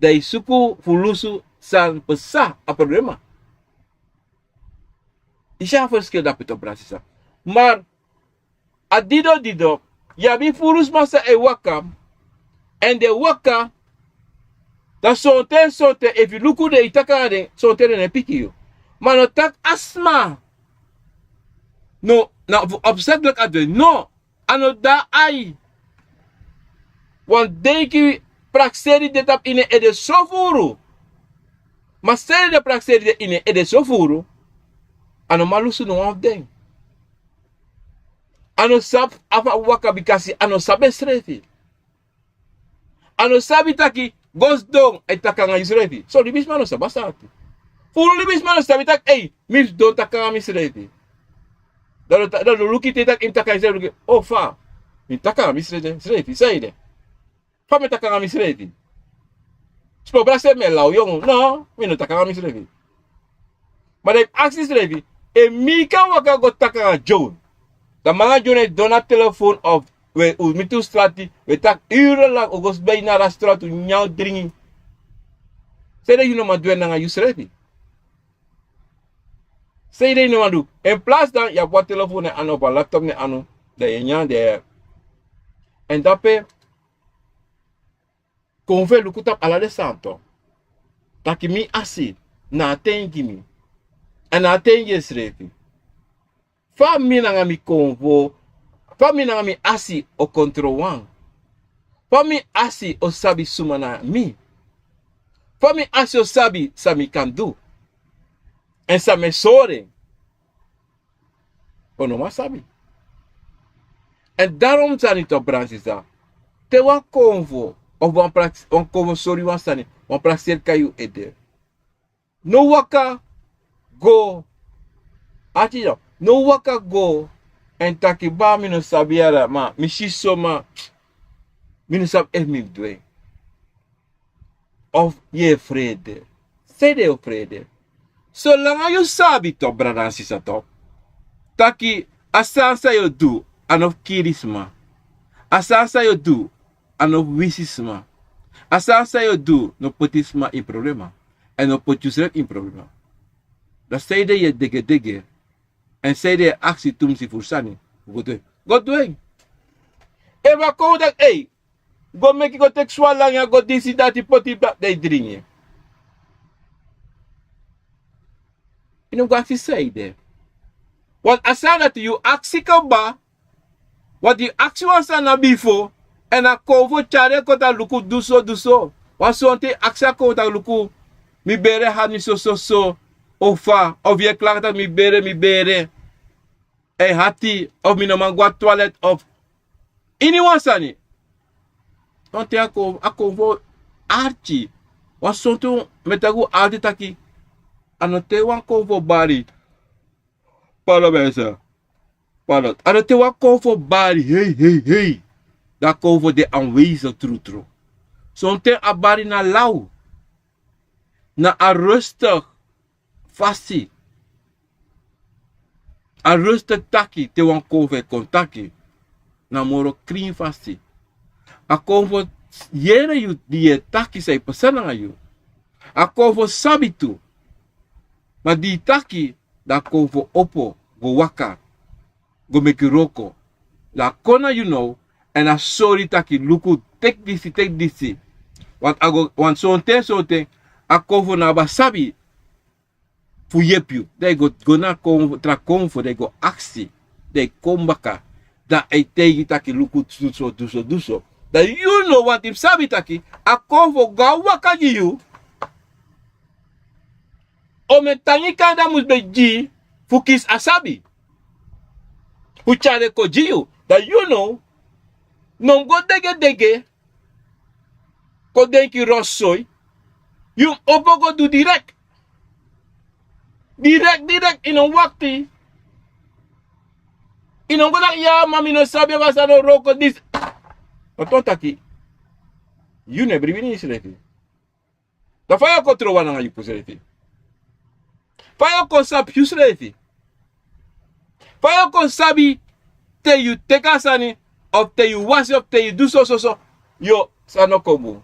they suku fulusu san pesa a problema. Isha verschil dat het op Brasisa. Maar, dido, ja bi fulus masa e waka, en de waka, da sote, if you look de itaka de, sote ne piki yo. Maar no tak asma, no, na opzettelijk adwe, no, ano da ai. Want deki praxeri de tap ine ede sofuru. Maar seri de praxeri de ine ede sofuru, ano malusu no of den. Ano sab afa waka bikasi ano sabe srefi. Ano sabi taki gos dong ay takanga isrefi. So libis mano sabasati. Fulu libis mano sabi tak ay mis don takanga misrefi. Dalo luki tetak im takanga isrefi. Oh fa. Mi takanga misrefi. Saide. Fa me takanga misrefi. Spo brase me lau yong. No, mi no takanga misrefi. Maar ik acties revi. E mika waka go takanga Joan. Da mga Joan dona telefoon of we mitu strati. We tak urenlang ogos bij naar de straat to nyau dringi. Sede you no ma duen nga use revi. Sede you no ma do. En plaats dan ya wat telefoon ne ano pa laptop ne ano. Da yenya de. En dape konve lukutap ala de santo. Taki mi asi na tengi mi. En na tengi srefi. Fa mi na mi konvo. Fa mi na mi asi o kontro wang. Fa mi asi o sabi sumana mi. Fa mi asi o sabi sa mi kan do. En sa me sore. O no ma sabi. En daarom zijn het op Bransisa. Te wan konvo. Of wan konvo sorry wan sani. Wan praxer kayu ede. No waka go. Ati yo. No waka go. En taki ba mi no sabiara ma. Mi shiso ma. Mi no sab mi dwe. Of ye vrede. Sede o vrede. So lang you sabi to Bransisa to. Taki asansa yo do. Anof kirisma. Asansa yo do. Anof wisisma. Asansa yo do. No potisma in problema. En no potusrek in problema. Dat zei de je dege. En zei de actie tumsi fursani. Go doing. Eva ko dat hey. Go make go textual lang ya go disi dati poti black day dringi. You know what he say there? Wat asa dat you aksi ka ba? Wat you aksi wansa na before? En a kovo chare kota luku duso. Wasonte aksa kota luku. Mi bere ha mi so. Ofa. Of je klaar dat mi bere. E hati. Of mi no man gwa toilet. Of. Ini wansani. Onte a kovo archi. Wasonte metagu arti taki. Anote wan kovo bari. Palo besa. Palo. Anote wan kovo bari. Hey. Dat kovo de aanwezig true. Zonte a bari na lau. Na a rustig. Fasi. A rustig taki. Te wan kovo kontaki. Na moro kring fasi. A kovo yere yu die taki say pesana nga yu. A kovo sabitu. Maar die taki, da kovo opo, go waka, go make roko. La kona you know, and a sorry taki, luku, take this. Want zo'n a kovo na basabi, fu yepju. They go na kovo, tra konvo, they go aksi, they kom baka. Da I tegi taki, luku, duso. Da you know what if sabi taki, a kovo ga waka you, Ome tangi kanda mus be ji fukis asabi. Uchare ko jiu. That you know, non go dege ko denki rossoi. You opo go do direct. Direct in een wakti. In een godak ya mami no sabi was ano roko dis. Ototaki. You ne bribini isrefi. Da faya ko trowa nga you pusrefi. Faya ko sap yusrefi. Faya ko sabi te you tekasani of te you was of te you do so. Yo sano kobu.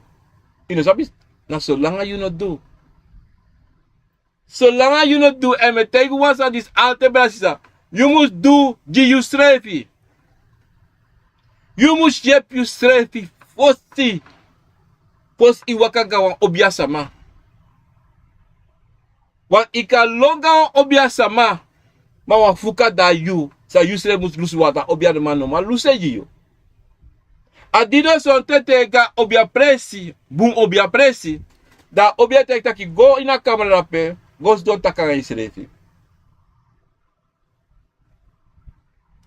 Ino sabi na so langa you not do. Zolang you not do en met tegen was aan dit alte you must do you strefi. You must jep you strefi fosti. Pos iwaka gawan obiasama. Want ika longa obiasama. Ma wan fuka da you. Sa you stre must lusu wata obia de man no ma luse you. Adido son tete ga obia presi. Boom obia presi. Da obia tek taki go in a camera pe. Gos don takanga isrefi.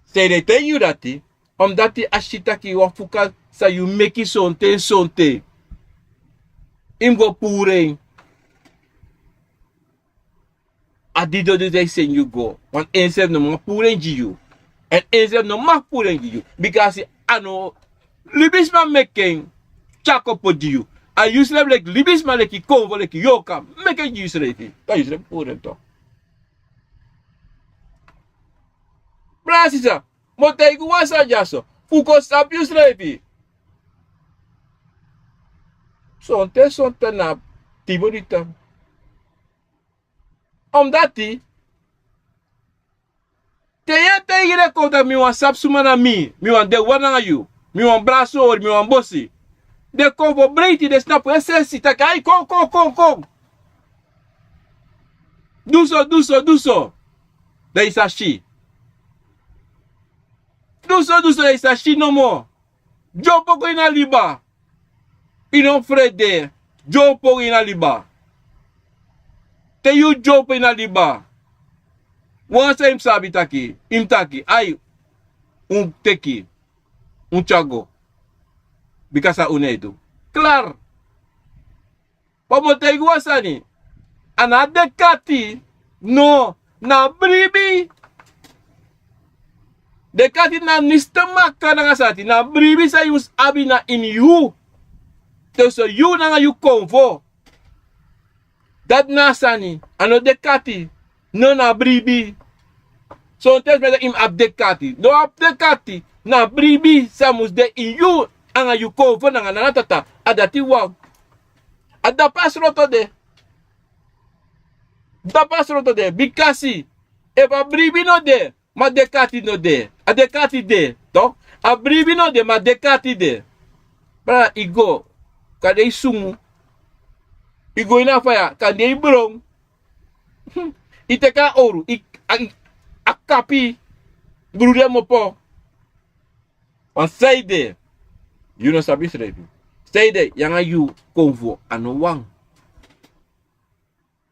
Say te you dati. Omdat die ashitaki wa fuka sa you make sonte. Im go pure. Adido de they send you go. Want ensem no ma pure you. And ensem no ma pure you. Because ano libisma making chako po you. And you sleep like libisma like konvo like yoka. Make a use refi. Dat is pure to. Brasisa. Motei wasa jaso. Fuko stap use refi. Sonte na tibonita. Omdat die te yere kota mi wan sap sumana mi wan de wana you, mi wan braso or mi wan bossi. De konvo breiti de snap essensi tak ai kom. Do so. De isashi. Do so de isashi no more. Jopo ko ina liba. Inon frede. Jopo ina liba. Te you jopo ina liba. Wansa im sabi taki. Im taki. Ai. Teki. Chago. Bikasa unedo. Klar. Pamotay guasani. Anadekati. No. Na bribi. Dekati na nistemaka na ngasati. Na bribi sa yung abi na in you. So you na nga you konvo. Dat nasani. Ano dekati. No na bribi. So tes met im abdekati. No abdekati. Na bribi sa mus de in you. Anga you konvo na nga nanatata. Adati wow. Ada pasroto de. Da pasroto de. Bikasi. Eba bribi no de. Ma dekati no de. A dekati de. Tok. A bribi no de. Ma dekati de. Bra igo. Kade isungu. Igo ina faya. Kade ibrong. Iteka oru. Akapi. Brude mo po. On say de. You no sabi srefi. Say de. Yang you konvo. Ano wang.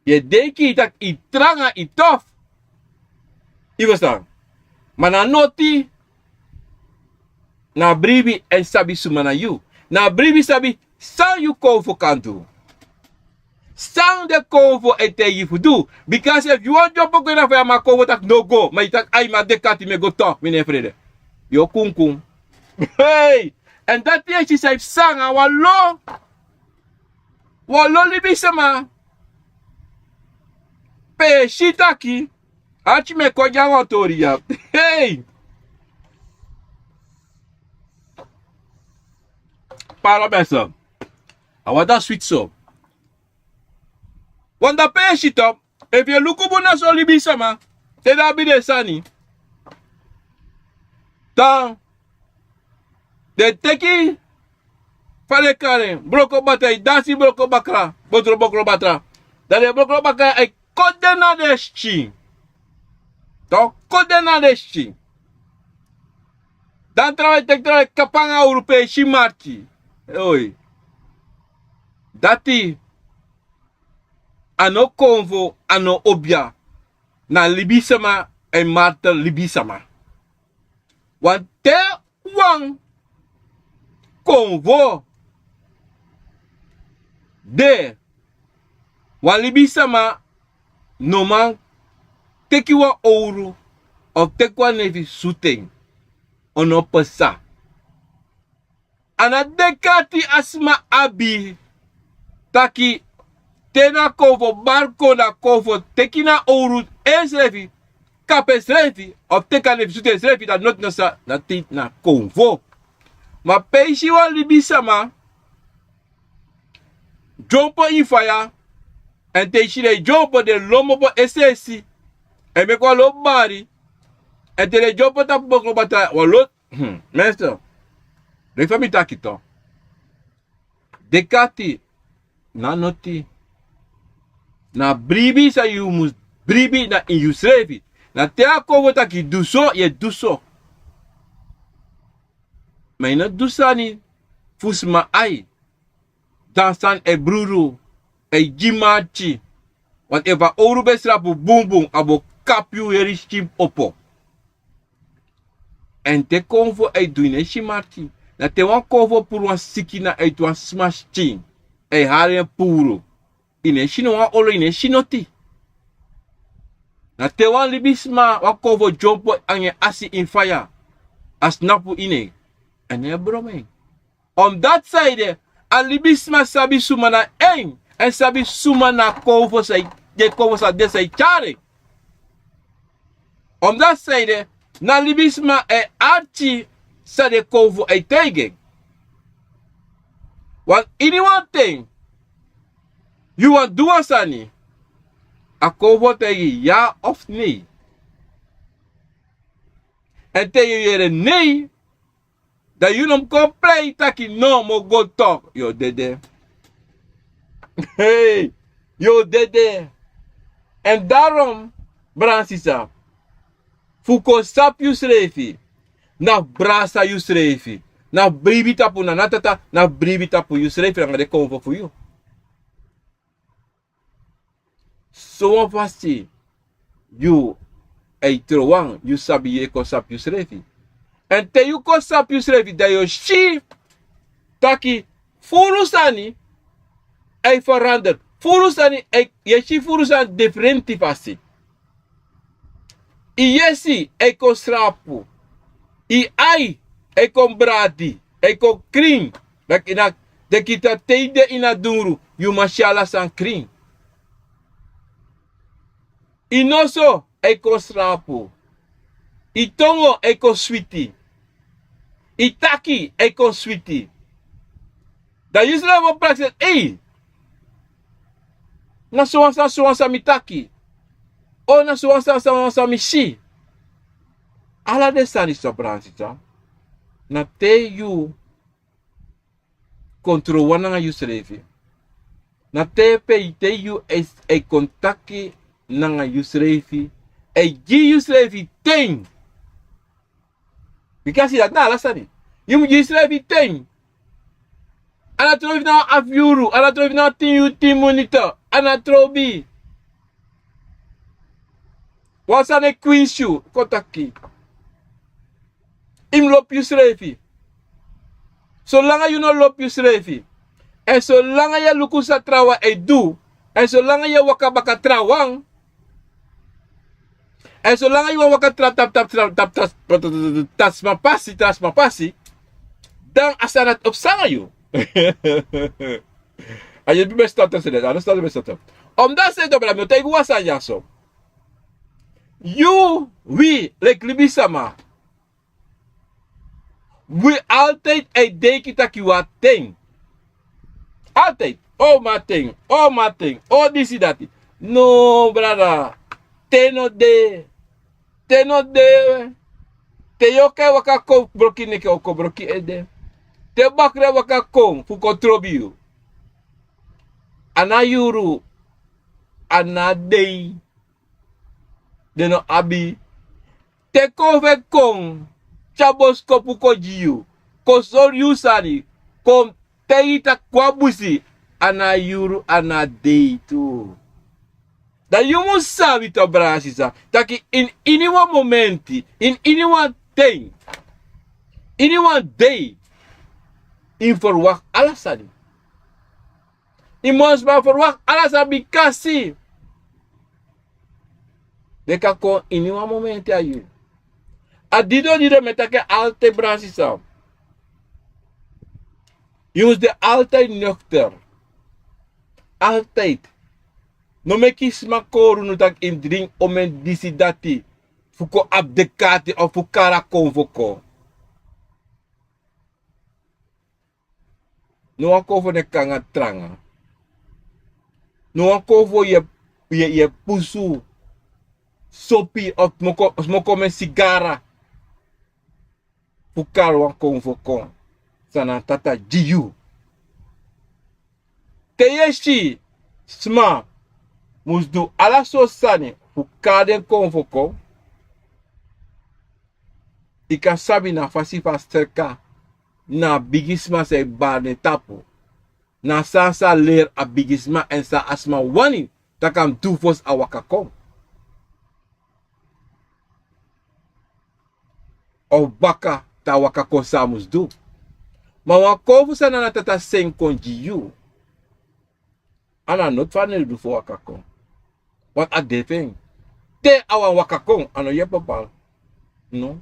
Je denki itak itranga itof. Iwasang. Mana noti. Na bribi en sabi sumana you. Na bribi sabi. Sang you konvo kantu. Sang de konvo ete you do. Because if you want job go na for ma konvo tak no go. Ma itak ay ma dekati me go talk. Mine frede. Yo kung. Hey. En dat is je zei sang a walo. Walo libi sama. Pe shitaki. Achi me koja watoria. Hey. Parabéns. Awada sweet so. Wanda pe shitop. If you look ubuna so libi sama. Te da bide sani. Dan. De teki. Fale kare. Broko batay. Dasi broko bakra. Botro broko batra. Dale broko bakra. Ay kodena deschi. To kodena deschi. Dan trawe kapanga europei shimarti. Oi. Dati. ano konvo, ano obia, na libisama en Marta libisama. Want te wang konvo de wan libisama no man tekiwa ouro of tekwa nevi suteng ono pesa. Ana dekati asma abi taki tena kovo barko na kovo tekina ouro esrevi kapesrevi of teka nevi suteng esrevi dat not nasa na tit na konvo. Ma peishi wan libisama jompo in fire en te shire jompo de lomo po esesi en me kwa lo bari en te le jompo ta boklo bata walot meester de fami takito dekati na noti na bribi sa you mus bribi na in you srevi na te akovo taki duso ye duso ma ina dusani fusma ai dansan e bruru e jimachi want eva ouro besrapu boom boom abo kapiu erishim opo en te konvo e duine shimarti na te wan konvo puru wan sikina e tuan smash chin e haren puro ine shino wan olo ine shinoti na te wan libisma wan konvo jompo ange asi in fire asnapu ine ene bromeng on that side alibisma sabi sumana en en sabi sumana konvo say de konvo sa de say chare on that side na libisma e archi sa de konvo e tegen want ini one thing you want do asani a konvo tegi ja of nee en te yere nee dat you nom complain taki no mo go talk. Yo dede. Hey, yo dede. En daarom, Bransisa, fuko sap you srefi, na brasa you srefi, na bribi tapu na natata, na bribi tapu you srefi, na de konvo for you. So fasti, you, ei trowang, you sabi ye ko sap you srefi. En te you ko sap you srefi da yo shi taki furusani ei veranderd. Furusani je shi furusani differenti fasi. I yesi ei ko srapu. I ai ei ko bradi. Ei ko kring. Dak ina de kita teide ina duru. You mashala san kring. Inoso ei ko srapu. Itongo eko sweetie. Itaki eko sweetie. Da Israel mo praksis, na suwansa mitaki. O na suwansa mishi. Ala de sani sobransita. Na te you kontro wana nga Yusrefi. Na te pe te you e kontaki na nga Yusrefi. E gi Yusrefi ten. Because dat na lasani. You moet Yusrefi ten. Ana trovi na afyuru, ana trovi na tin monitor, ana trovi. Wasane queen shoe, kotaki. Im lop Yusrefi. Zolang you no lop Yusrefi. En zolang je lukusa trawa e do, en zolang je wakabaka trawang, en zolang je wakatra tas mapasi, dan asanat opsanga you. En je best starten ze dit, anders staat het best omdat ze het op de tegen was aan jaso. You, we, like libisama. We altijd een deki taki wat ting. Altijd. Oh my thing. Oh this is that. No brother. Teno de. Te yoke waka ko broki neke oko broki ede. Te bakre waka ko fu kontrobiu. Ana yuru. Ana dei. Deno abi. Te kove kong. Chabos kopu ko jiu. Ko sor yusani. Kom teita kwa busi. Ana yuru ana dei tu. Dat je moet sabi to brasisa. Dat in anyone momenti, in anyone thing, anyone day, in verwacht alles aan. In ons maar verwacht alles aan bikasi. De kan kon in anyone momenti aan je. Adido dido metake altijd brasisa. Je moet de altijd nuchter. Altijd. No me kis makoru no tak in drink omen disidati. Fuko abdekati of fukara konvoko. No ako fo ne kanga tranga. No ako fo ye pusu. Sopi of moko men sigara. Fukara wan konvoko. Sana tata jiu. Teyeshi sma. Moest doen alles zo sani. Hoe kaden konvoko. Ik kan sabi na fasi sterka. Na bigisma se barne tapo. Na sa leer a bigisma en sa asma wani. Dat kan doen fos a wakakon. Of baka ta wakakon sa moest doen. Maar wakovu sa na tata sen konji you. Ana not van do voor wakakon. Wat a defeng. Te awan wakakon. Ano ye papal. No.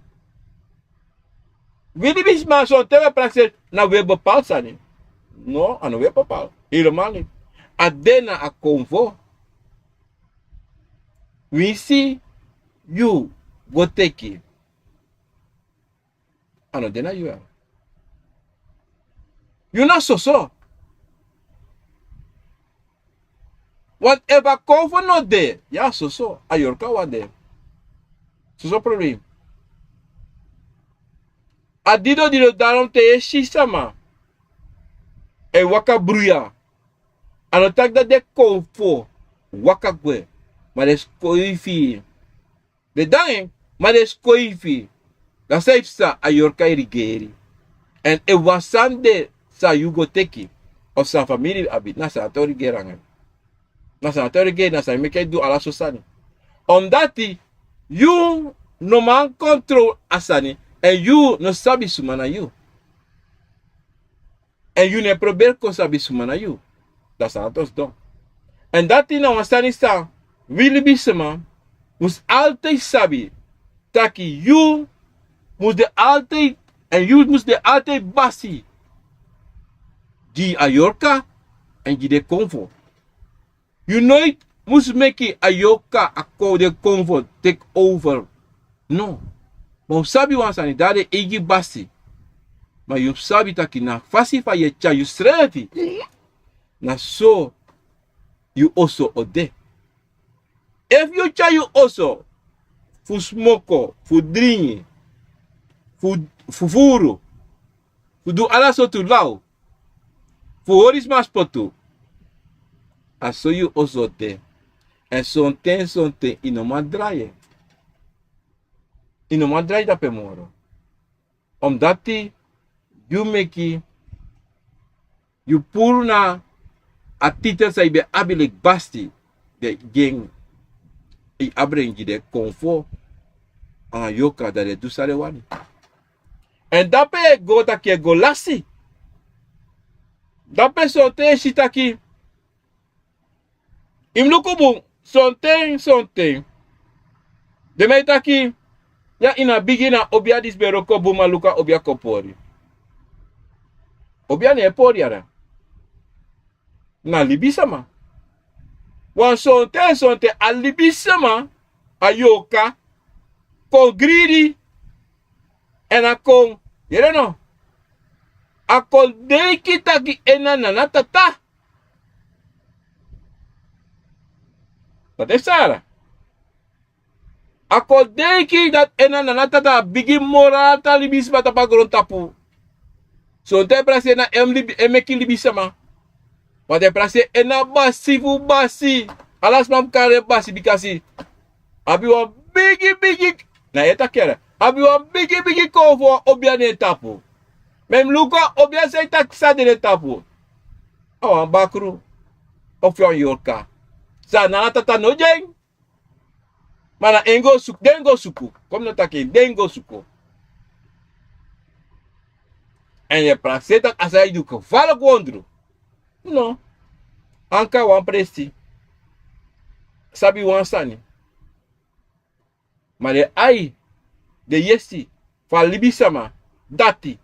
Wie die maar zo'n te praxis na we bepaald zijn. No, ano we bepaald. Helemaal niet. Adena a convo. We see you go take it. Ano dena you. You not so. Whatever convo no de. Ja, so. Ayorka wa de. So probleem. Adido daarom te eshi sama. E waka bruya. Ano tak dat de konfo. Waka kwe. Maar de skoifi. De dang. Maar de skoifi. Da saif sa ayorka irigeri. En e wasande sa you go teki. Of sa familie abit. Na sa atori gerangan. Na sa atori ge. Na sa meke do ala sosani. Omdat you no man control asani. En you no sabi sumana you. En you ne probeer ko sabi sumana you. Dat is altijd dom. En dat in nou staan staan. Willy bisema. Moest altijd sabi. Taki you. Moest de altijd. En you moest de altijd basi. Die ayorka. En die de comfort. You nooit moest make ayorka akko de comfort take over. No. Maar sabi wan sani dade igi basi. Maar you sabi taki na fasi fa ye cha you strati. Na so you also ode. If you cha you also fu smoko, fu dringi, fu furu, fu do ala so tu lau, fu horis mas poto. Aso you also ode. En sonten inoma draie. Ino madrai da pemoro. Omdat you make you purna a titel sa ibe abilik basti de geng i abrengi de konfo an yoka da de dusare wani. En dape go taki go lasi. Dape sonte shitaki. Imlukubu sonte. De meitaki. Ya ina bigina obia disberoko buma luka obia kopori. Obia ne pori ara. Na libisama. Wan sonte alibisama ayoka kon greedy en akon yere no. Akon deki taki enana tata. Wat is Sarah? Ako deki dat ena natata bigi moral talibis bata pagron tapu. So te prase na emeki libisama. Wat te prase ena basi. Alas mam kare basi bikasi. Abi wa bigi. Na eta kera. Abi wa bigi kovo obia ne tapu. Mem luka obia se taksa de tapu. Awan bakru. Of yon yorka. Sa na tata no jeng. Mana engo suk dengo suku. Kom no take dengo suku. En je praat als hij doet gevallen wonderen. No. Anka wan presti. Sabi wan sani. Maar de ai. De yesti. Van Libisama. Dati.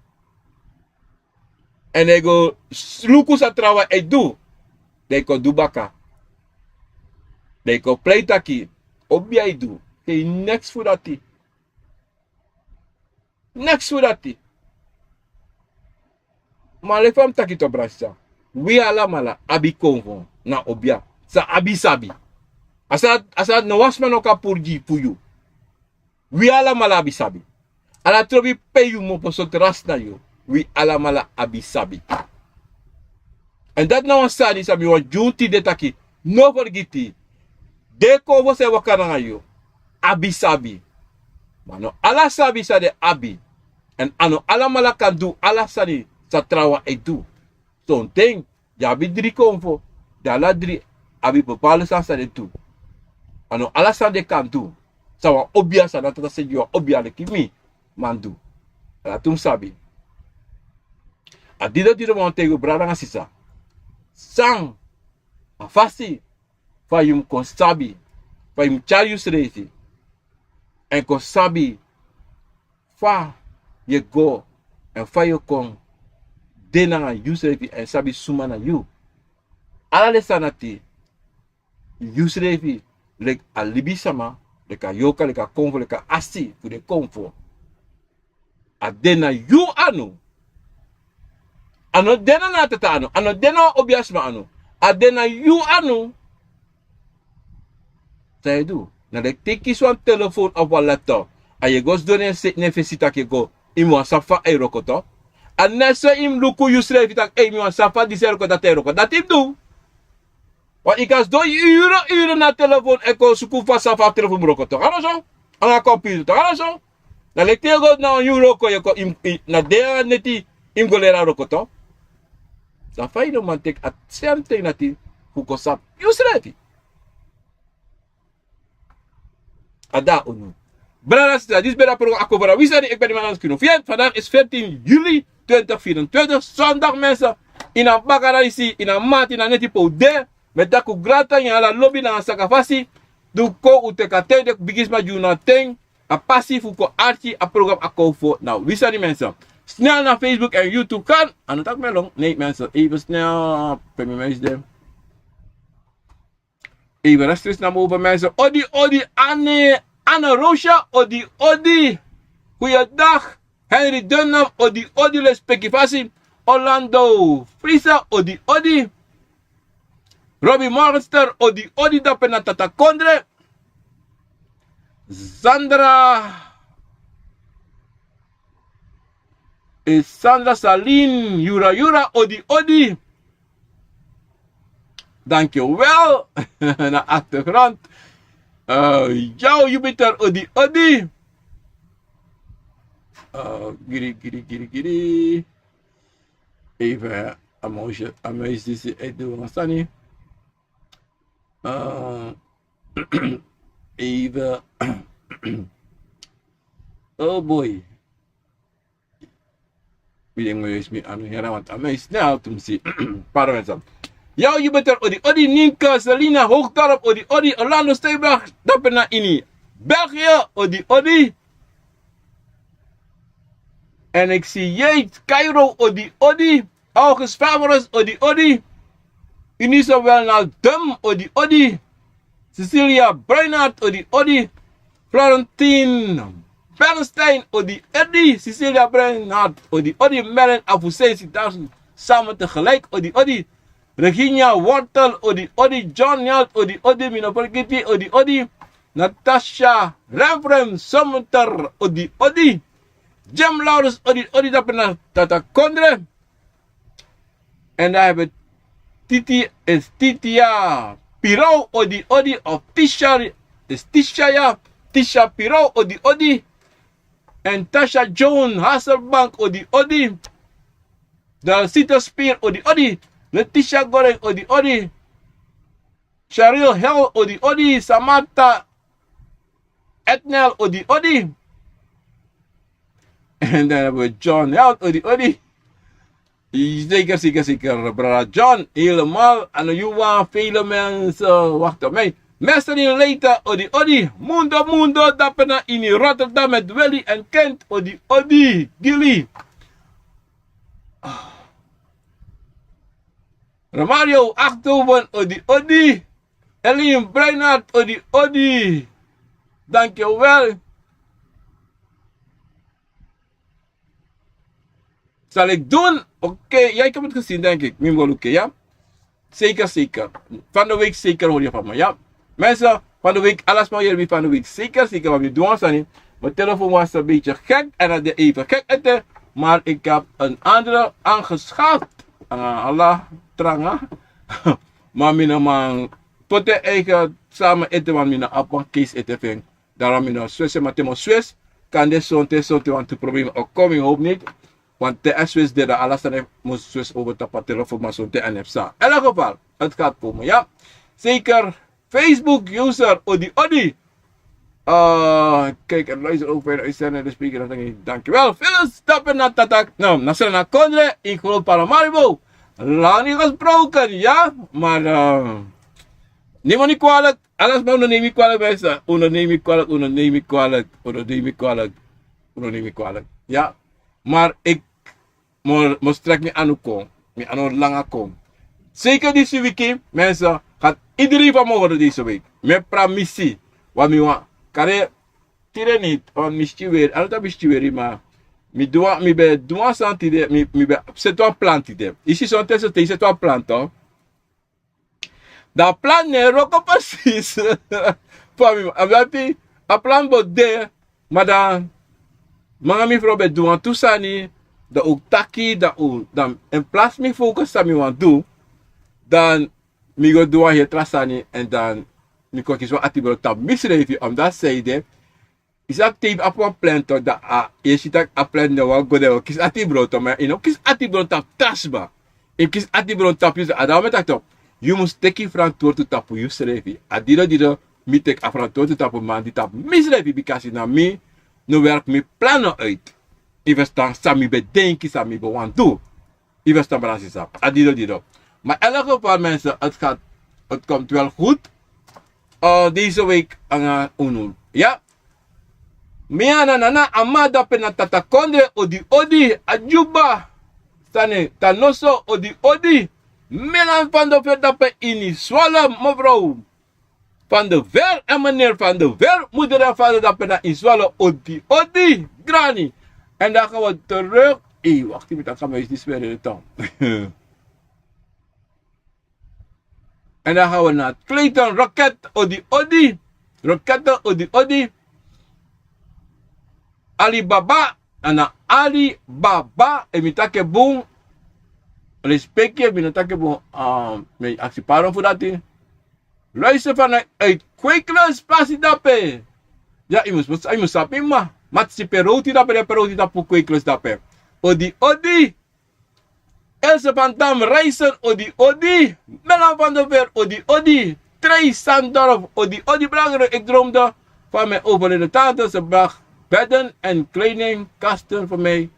En hij go sluku sa trawa e do. De ko dubaka. De ko pleitaki. Obia e do. Hey, next for dati. Next for dati. Maar le fam taki to brasa. We ala mala abi konvo na obia. Sa abi sabi. Asa no wasman oka purji puyu. We ala mala abi sabi. Ala trobi peyu mo posot ras na yo. We ala mala abi sabi. En dat nou een sadi sabi wa junti de taki. No forgiti. De kovo se wakana yo. Abi sabi. Mano ala sabi sa de abi. En ano ala mala kan do ala sadi sa trawa e do. Zo'n ding. Ja, abi 3 konvo. Dala 3. Abi bepaalde sa de toe. Ano ala sa de kan do. Sa wa obia sa na tata se yo obia de kimi. Man do. Ala tum sabi. Adido tiro mo tego brada nga sisa. Sang. Afasi. Fa yum kon sabi. Fa yum charius reisi. En kon sabi. Fa ye go. En fa yo kon. Dena yusrefi en sabi suma na you. Ala le sanati. Yusrefi. Lek alibi sama. Leka yoka, leka konvo, leka asi. Fu de konvo. Adena you anu. Ano dena na tata anu. Ano dena obiasma anu. Adena you anu. Saya do. Na dek teki swan telefoon of a laptop. Aye gos donen se nefesita ke go. Imo safa e rokoto. Anessa im luku yusrefi tak mi wan safa di ser kota te rokot. Dat im do. Want ik als 2 uren na telefoon eko suku fa safa telefoon rokoto. Ano so? Ang computer. Ano so? Na lektego na euro ko yoko na dea neti im golera rokoto. Sa fai no mantek at sente nati hukosap yusrefi. Ada unu. Belangrijk, dit is bij dat programma Akobara. Wie zijn die? Ik ben die man aan het kunnen. Vandaag is 14 juli 2024. Zondag mensen. In een bakaraisi, in een maat, in een neti poude. Met dat grata in la lobby na sakafasi. Du ko utekate de bigisma junateng. A passief ko archi a programma Akofo. Nou, wie zijn die mensen? Snel naar Facebook en YouTube kan. Aan het ook melong. Nee mensen, even snel. Pemi mensen. Even rechtstreeks naar boven mensen. Odi, Anna Rocha, odi. Goeiedag. Henry Dunham, odi, lespekifasi. Orlando Frisa, odi. Robbie Morgenster, odi, dapena tata kondre. Sandra Salin, Yura, odi. Dankjewel. Naar achtergrond. Jouw Jupiter, odi. Giri. Even amazing doen Sani. Even. Oh boy. Wie mo is mi ano hera want amazing now to see. Para mensen. Jouw Jupiter, odi. Ninka, Selina, Hoogdorp, odi. Orlando Steenberg, dapena ini. België, odi. En ik zie Jeet, Cairo, odi. August Favoris, odi. Unisa Welnaldum, odi. Cecilia Breinhardt, odi. Florentine Bernstein, odi. Cecilia Breinhardt, odi. Mellen Afusensi, samen tegelijk, odi. Regina Wortel, odi. John Yalt, odi. Minopoliti, odi. Natasha Remfrem, Sommeter, odi. Jem Laurens, odi. Dat ben tata kondre. En daar hebben Titia Piro, odi. Of Tisha, is Tisha, Tisha Piro, odi. En Tasha Joan Hasselbank, odi. Dalsita Spear, odi. Letitia Goreng, odi. Cheryl Hell, odi odi. Samantha Etnel, odi odi. En dan hebben we John Held, odi odi. Zeker, brother John, helemaal. En you want vele mensen, wacht op mij. Meester in later, odi odi. Mundo, dapena in Rotterdam met Willy en Kent, odi odi. Gilly. Romario, Achterhoven, odi odi. Eline Breinhardt, odi odi. Dankjewel. Zal ik doen? Oké, ja, ik heb het gezien, denk ik. Oké, ja? Zeker. Van de week zeker hoor je van me, ja? Mensen, van de week, alles maar jullie van de week. Zeker, want we doen ons niet. Mijn telefoon was een beetje gek en dat even gek eten. Maar ik heb een andere aangeschaft. Allah, tranga. Maar mijn man, tot de eigen samen eten, want mijn appel kies eten vind. Daarom mijn Swiss, maar mijn Swiss kan dit zo'n want de problemen ook komen, ik hoop niet. Want de Swiss deed alles en moest Swiss over de telefoon, maar zo'n en heeft in elk geval, het gaat komen, ja. Zeker, Facebook user, odi. Kijk, en luister ook bij de uitzending de speaker, dan denk ik, dankjewel. Veel stappen naar Tatak. Nou, naar Kondre, in Groot Paramaribo. Lang niet gesproken, ja. Maar, neem me niet kwalijk. Alles maar onderneem ik kwalijk, mensen. Onderneem ik kwalijk. Ja. Maar ik moet trek me aan kom. Me aan lange kom. Zeker deze week, mensen. Gaat iedereen van me horen deze week. Met promissie. Wat me want. Kare, tire niet. On mistiweri. Ano ta mistiweri, maar. Mi be doa santide. Mi be set one plantide. Ici son test te set one plant, hoor. Dat plan ne roko precies. Voor me. Amdapi, a plan bod de. Maar dan. Mga mi vrouw be doa tusani. Dat ook taki. Dan in plaats me focus dat me want doen. Dan. Mi go doa hier trasani. En dan. Mi ko kies wat atibro tab misrevi. Omdat zeide. Is dat tape op een plan toch dat je ziet dat een plan dat we go kies atibro toch maar in ook kies atibro tab trasba. Ik kies atibro tab dus adam met dat. Je moet teki verantwoord tapu je schrijven. Adiro mi tek verantwoord tapu man die tap misrevi because na mi no werk mi plannen uit. Ik verstaan sami bedenken sami bewan doen. Ik verstaan balances op. Adiro. Maar in elk geval mensen, het komt wel goed. Deze week aan unul. Ja. Miana nana amada penatata kondre odi ajuba. Stane tanoso odi. Melan van de Ver dape ini swala mevrouw. Van de Ver en meneer van de Ver. Moeder en vader dape na in swala odi. Granny. En dan gaan we terug. Wacht even, dan gaan we eens die sfeer in de tong. En dan gaan we naar Clayton Rocket odi. Rocket odi. Alibaba. En dan Alibaba. En mi take boom. Respectje, mi take boom. Me actie pardon voor dat ding. Luister vanuit Kweekles Plassie dape. Ja, je moet sapen maar. Mat si peroti dape Kweekles dape. Odi. Else van Dam Reizen, odi. Melan van der Ver, odi. Trey Sandorf, odi. Belangrijk, ik droomde van mijn overleden tante. Ze bracht bedden en kledingkasten voor mij.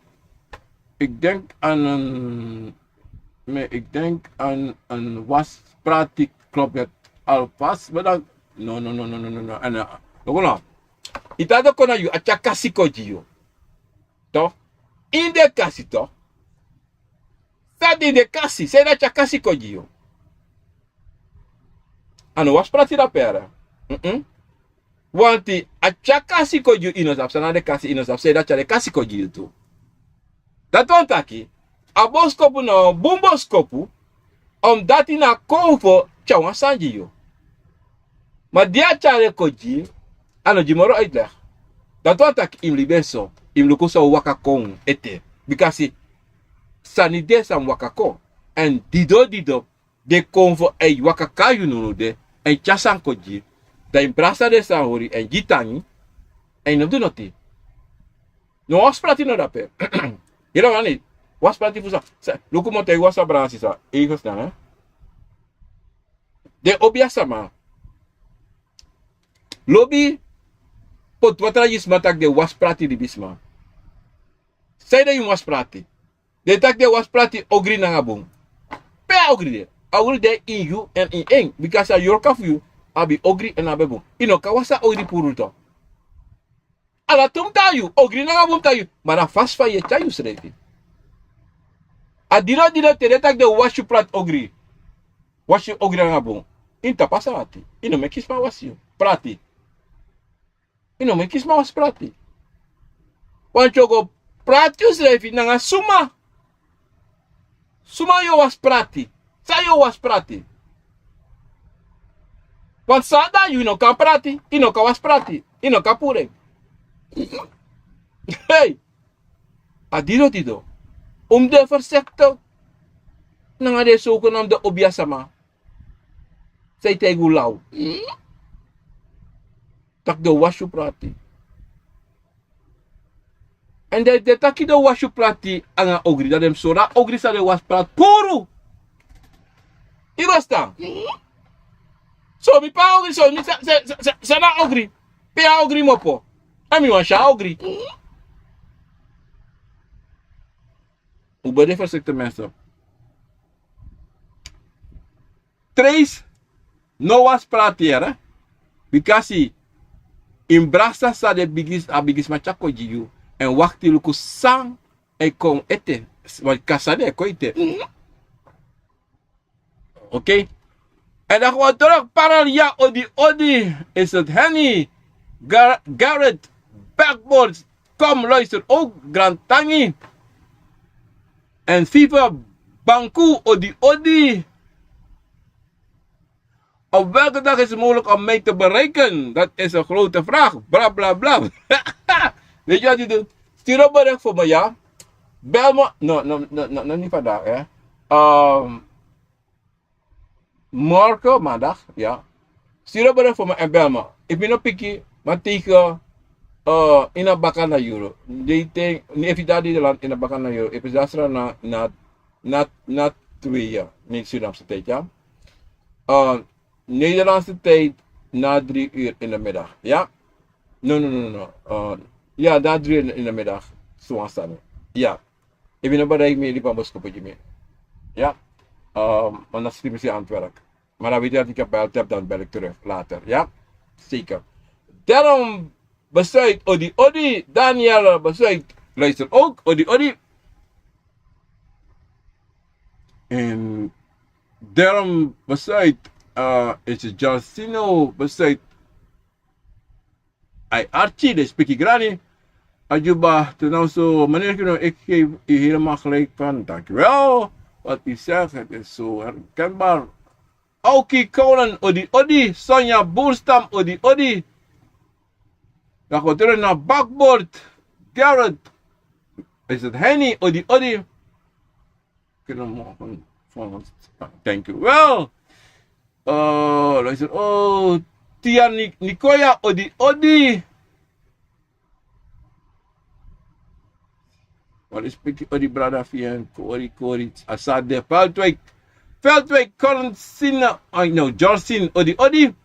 Ik denk aan een waspraat die klopt het alvast. Maar dan, no. En nou, itado kona yu acha kasi kojiyo. Toch? In de kasi toch? Staat in de kasi, zijn acha kasi kojiyo. Ano waspraat die dat pera? Want die acha kasi kojiyo inosap, sana de kasi inosap, zijn dat de kasi kojiyo toe. Dat want aki, a boskopu no bumboskopu, omdat hij na kovo chawan sanjiyo. Maar die achare koji, ano jimoro uitleg. Dat want aki im libeso, im lukuso wakakong ete. Because sanide sam wakako. En dido, de konvo ei wakakayu nunude, en chasan koji, da imprasa de sahori en jitani, en no do noti. No osprati no dape. Je weet niet. Was praat die voor zo? Look hoe moet hij was abranci zo. Egos dan hè? De obia sama. Lobby pot watra yis matak de was prati di bisma. Say de yung was prati. De tak de was prati ogri na nga bung. Pe ogri de. Ogri de in you and in eng. Because a yorka for you. Abi ogri en abe bung. Ino kawasa ogri puru to. Ala tum tayu. Ogri na nga bung tayu. Mara fast fa ye tayu srefi. Adino tere tak de washu prat ogri. Washu ogri na nga bung. Inta pasarati. Ino me kisma wasyu. Prati. Ino me kisma was prati. Wan chogo prati usrefi na nga suma. Suma yo was prati. Sa yo was prati. Wan sada you ino ka prati. Ino ka was prati. Ino ka pure. Hey. Adino tido. De versecto. Nang ade soko nam de obiasama. Say tegu law. Tak de washu prati. En de taki de washu prati anga ogri. Dat dem sora ogri sa de was prat puru. Ibasta. So mi pa ogri so mi sa na ogri. Pe ogri mopo. Ami wan sha ogri. Hoe de versecte mensen. Tres no was pratiera. Because in brasa sa de bigis machako jiu. En wakti luku sang e kon ete. Want kasade ko ite. Oké. En dan gewoon terug paralia odi. Is het Henny. Garrett. Backboards. Kom luister ook. Grand Tangi. En FIFA Banku odi. Op welke dag is het mogelijk om mij te bereiken? Dat is een grote vraag. Bla bla bla. Weet je wat je doet? Stuur op bericht voor me, ja? Bel me. No, niet vandaag, hè? Morgen, maandag, ja? Stuur op bericht voor me en bel me. Ik ben op pikkie, maar tegen in een bakken naar euro. Even dat in een bakken naar euro. Ik ben daar na 2 jaar. Niet Surinaamse tijd, ja? Nederlandse tijd na 3 uur in de middag. Ja? No. Ja, na 3 uur in de middag. Zo staan. Ja. Ik ben op bereik mee die pamboskoppetje mee. Ja? Maar dan zit ik aan het werk. Maar dan weet je dat ik heb bel heb, dan bel ik terug later. Ja? Zeker. Daarom besluit odi. Daniel besluit. Luister ook. Odi. En daarom besluit. Is het Justino besluit. Ay Archie, de spreek ik grani. Ajuba, toen nou zo, meneer, ik geef u helemaal gelijk van, dankjewel. Wat u zegt, het is zo herkenbaar. Aukie Konen, odi. Sonja Boerstam, odi. Dan gaan we terug naar Backboard. Garrett. Is het Henny, odi. Kunnen we morgen van ons. Dankjewel. Luister, Tia Nikoya, odi. Wat is pikkie odi brada via Kori. Asade Veldwijk, Cornsina, Jorsin, odi.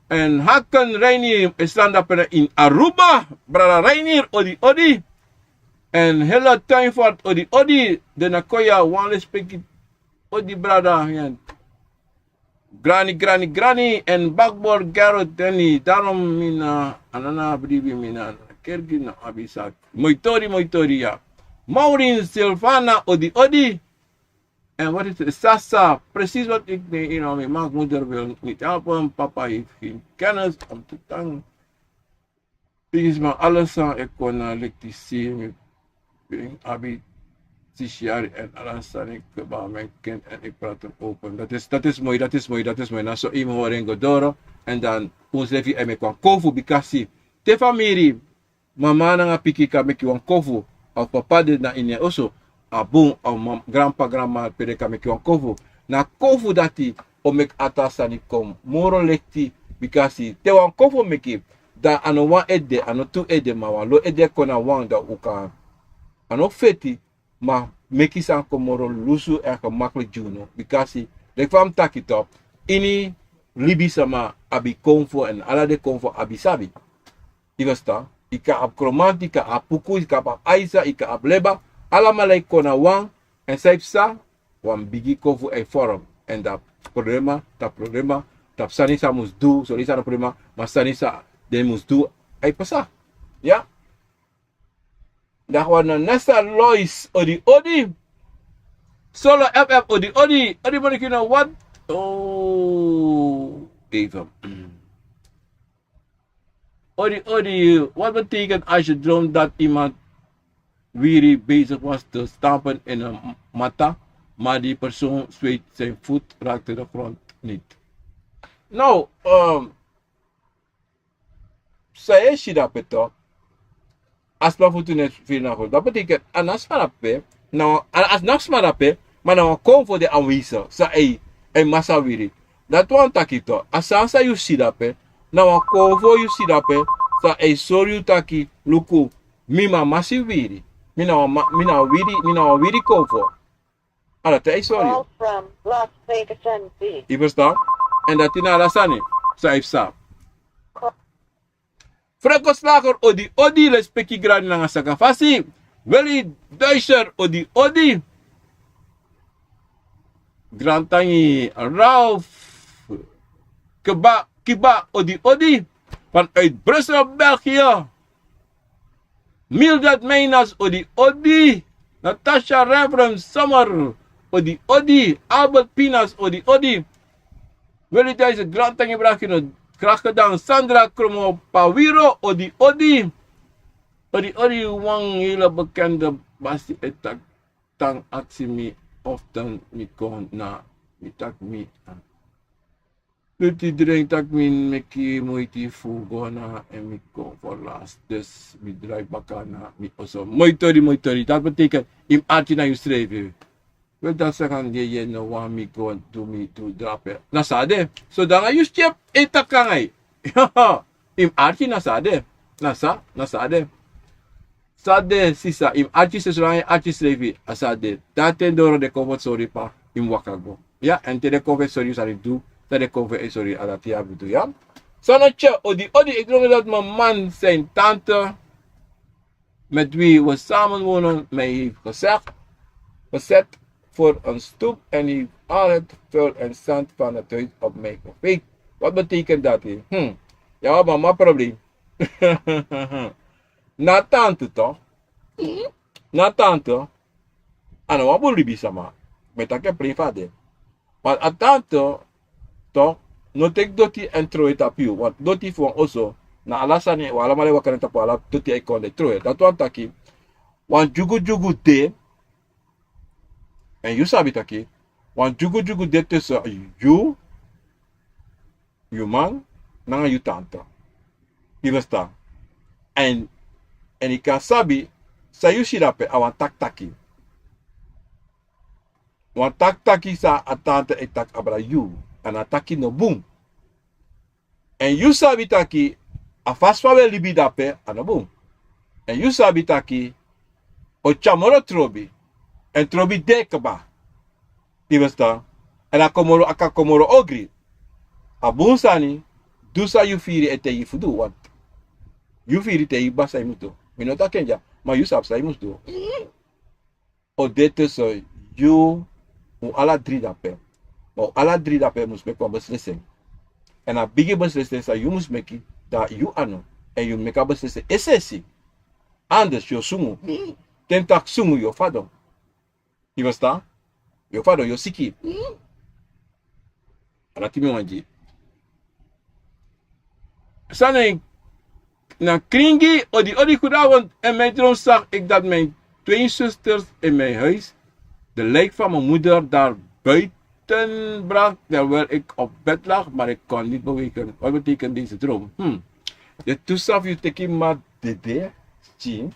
En Hakan Reinier is dan in Aruba, brada Reinier, odi. En hele Tuinvoort, odi. De Nakoya, one pikkie odi brada via. Granny en Backboard Garrett Denny. Daarom mina anana bribi mina kergi na abisak. Moitori ja. Maureen Silvana odi. En wat is het? Sasa. Precies wat ik mijn moeder wil niet helpen. Papa heeft geen kennis om te tangen. Is maar alles aan ik kon elektriceren. Abi 6 jaar en alles aan ik bij mijn kind en ik praat hem open. Dat is mooi. Nou zo iemand horen godoro en dan ons levi en me kwam kofu bikasi. Te familie, mama na nga piki ka me kwam kofu. Of papa de na inya oso. Abun of grandma pere ka me kwam kofu. Na kofu dati o mek atasani kom. Moro lekti bikasi. Te wan kofu meki. Da ano wan ede, ano tu ede ma wan. Lo ede kona wan da uka. Ano feti. Maar meki san komoro lusu en gemakkelijk juno. Because de kwam tak it op. ini libi sama abi konfo en ala de konfo abi sabi. Ivasta, ika ab kromant, ika ab puku, ika ab aisa, ika ab leba, ala malay kona wang, en saipsa, wan bigi konfo e forum. En dat problema, tap sanisa mus do, so isa na problema, mas sanisa de mus do, ay pasa. Ja? Dahwa na nasa Lois odi. Solo FF odi mo na what? Oh, even. Odi, wat betekent als je droomt dat iemand weer bezig was te stampen in een mata, maar die persoon zweet zijn voet, raakte de grond niet? Nou, saya sida peto, aspa voet net veel naar grond. Dat betekent, anas marape, nou, as nachts marape, maar nou kom voor de aanwezig, sa ei massa wiri. Dat wan takito, asansa you sida pe, nou kom voor you sida pe, sa ei sorry taki, luku, mima masi wiri. Mina wiri kom voor. Ala te ei sorry. Call from Las Vegas NC. Je verstaan? En dat in alasani, sa ei sa. Franco Slager odi les peki grani nga sakafasi. Weli Duitser odi. Grantangi Ralph Kiba odi. Vanuit Brussel, België. Mildred Meinas odi. Natasha Reverend Summer odi. Albert Pinas odi. Weli Duitser Grantangi Brachino. Graag gedaan Sandra Kromo Pawiro odi. Odi wang hele bekende basi etak tang aksi mi often mi kon na mi tak mi. Luti drink tak min meki moiti fugo na en mi kon voor last. Dus mi draai baka na mi oso. Moitori. Dat betekent im arti na yusrevi. Wil dat zeggen je no wa mi kon do mi to drape. Nasade. So dan ayus chep etak kangay. Im arti nasade. Nasade. Sade sisa im artis sesuai artis levi asade daten doro de comfort sorry pa im wakago ya ente de comfort sorry sari do de comfort sorry ala tia bidu ya sana che odi ik droom dat mijn man zijn tante met wie we samen wonen mij heeft gezet voor een stoep en hij al het vuil en zand van het huis op mij geveegd. Wat betekent dat hier? Ja, maar probleem. Na tante toch? Na tante, ano wabul libi sama. Metake private. Maar a tante toch, no tek doti en troe tapiu. Want doti voor oso, na alasani, wala male wakane tapu ala doti e konde troe. Dat wan taki, wan jugu de, en you sabi taki, wan jugu de tussen you man, nanga you tante. Je verstaan? En ik kan sabi, sa you shirape awan tak-taki. Wan tak-taki sa atante e tak abra you. En ataki no boom. En you sabi taki, a fasfawe libi dape, ano boom. En you sabi taki, o chamoro trobi. En trobi dekaba. Je verstaan? En aka komoro ogri. A boom sani, dusa you firi ete yi fudu. Want you firi te yi basa yi muto. Minota kenja, maar you sap sa yi muto. O dete so, you, u ala drie dape. Maar ala drie dape moest make een beslissing. En a bigi beslissing sa you moest make dat you ano. En you make a beslissing. Essentie. Anders yo sumu. Tentak sumu yo fado. Je verstaan? Yo fado yo siki. Alatimi wanji. Sanne na kringi odi goedenavond. En mijn droom zag ik dat mijn twee zusters in mijn huis de lijk van mijn moeder daar buiten bracht terwijl ik op bed lag, maar ik kon niet bewegen. Wat betekent deze droom? De toesaf je teki ma dede zien.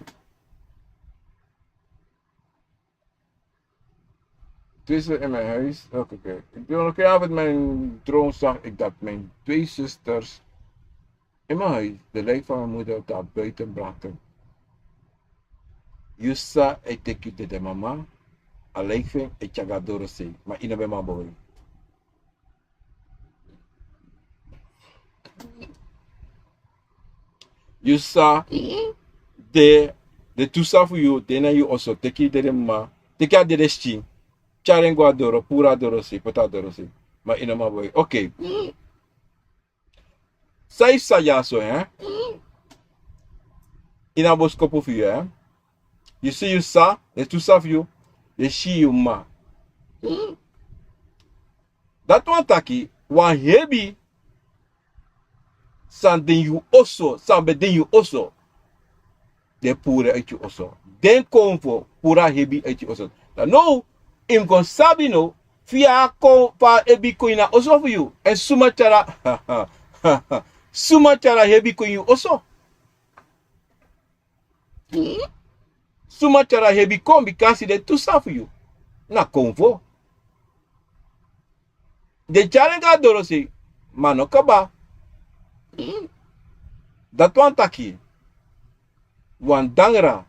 Tussen in mijn huis. Oké. Goedenavond, mijn droom zag ik dat mijn twee zusters in mijn huis de lijk van mijn moeder daar buiten brachten. Yusa e teki de mama. A lijk van e chagadoro se. Maar ina be ma boy. You sa de tu sa for you, then you also take it de ma. Take out the resti. Charengo adoro, pura adoro si, pota adoro si. Ma ina ma boy. Okay. Sai sa ya so, Ina boskopo for you, You see you sa, the tu sa for you, the shi you ma. That one taki, one heavy, something you also, something you also. De pura uit je also. Den kom voor pura hebi uit je also. Nou, im kon sabi no, via kom pa hebi koina also for you. En sumachara, sumachara hebi koin also. Sumachara hebi kom because de tu sa for you. Na kom voor. De charenga dorosi, mano kaba. Dat one taki. Wan dangra.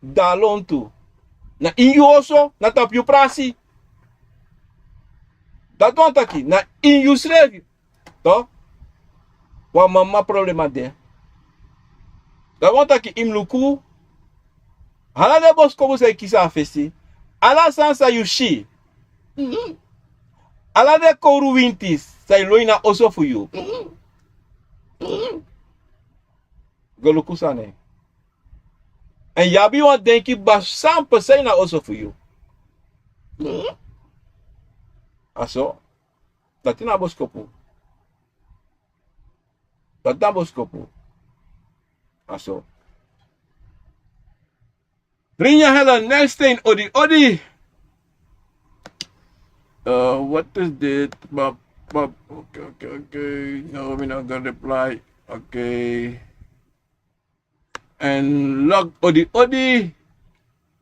Dalontu. Na inyu also, na tap you prasi. Dat wan taki, na inyu srevi. To? Wan mama problema de. Dat wan taki imluku. Hala de bos kobo se kisa festi. Ala sansa you shi. Ala de koru wintis. Say loina also for you. Golukusane. En yabi want denk je ba 100% na also for you. Aso. Dat na boskopu. Dat na boskopu. Aso. Rinja Helen Nelstein odi odi. What is this? Okay. No, we're not gonna reply. Okay. En log odi.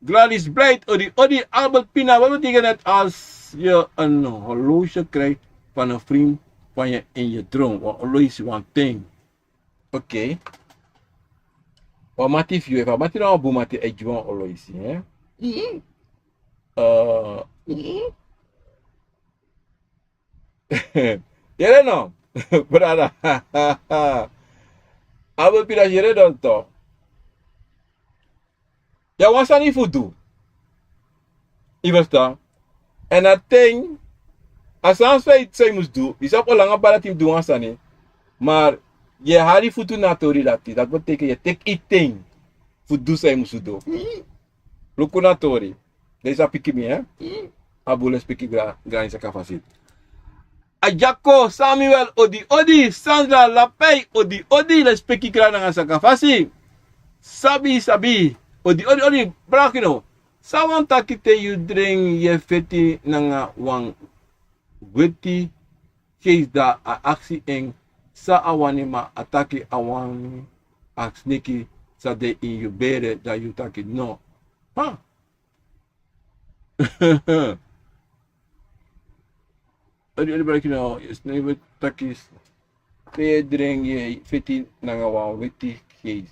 Gladys Bright odi Albert Pina. Wat betekent het als je een horloge krijgt van een vriend van je in je droom? Een horloge is een ding. Oké. Wat maakt je view? Wat maakt je nou een boem met je horloge? Jere no? Brada. Albert Pina jere don to. Ja, wat zijn die voor doen? Je verstaan? En dat ding, als je het moest doen, je zou al langer bij dat team doen als niet. Maar je had die voor doen natori dat betekent je take it thing voor doen zij moest doen. Luku natori. Deze piki me, hè? Abule spiki grain sa kafasit. Ajako, Samuel, odi, Sandra, Lapay, odi, les spiki grain sa kafasit. Sabi. Odi, brakino. Sawan takite you drink ye feti nanga wang weti case da a aksi eng sa awani ma ataki awani aksniki sa de in you bere da you taki no. Ha? Odi brakino is never takis te drink ye feti nanga wang weti case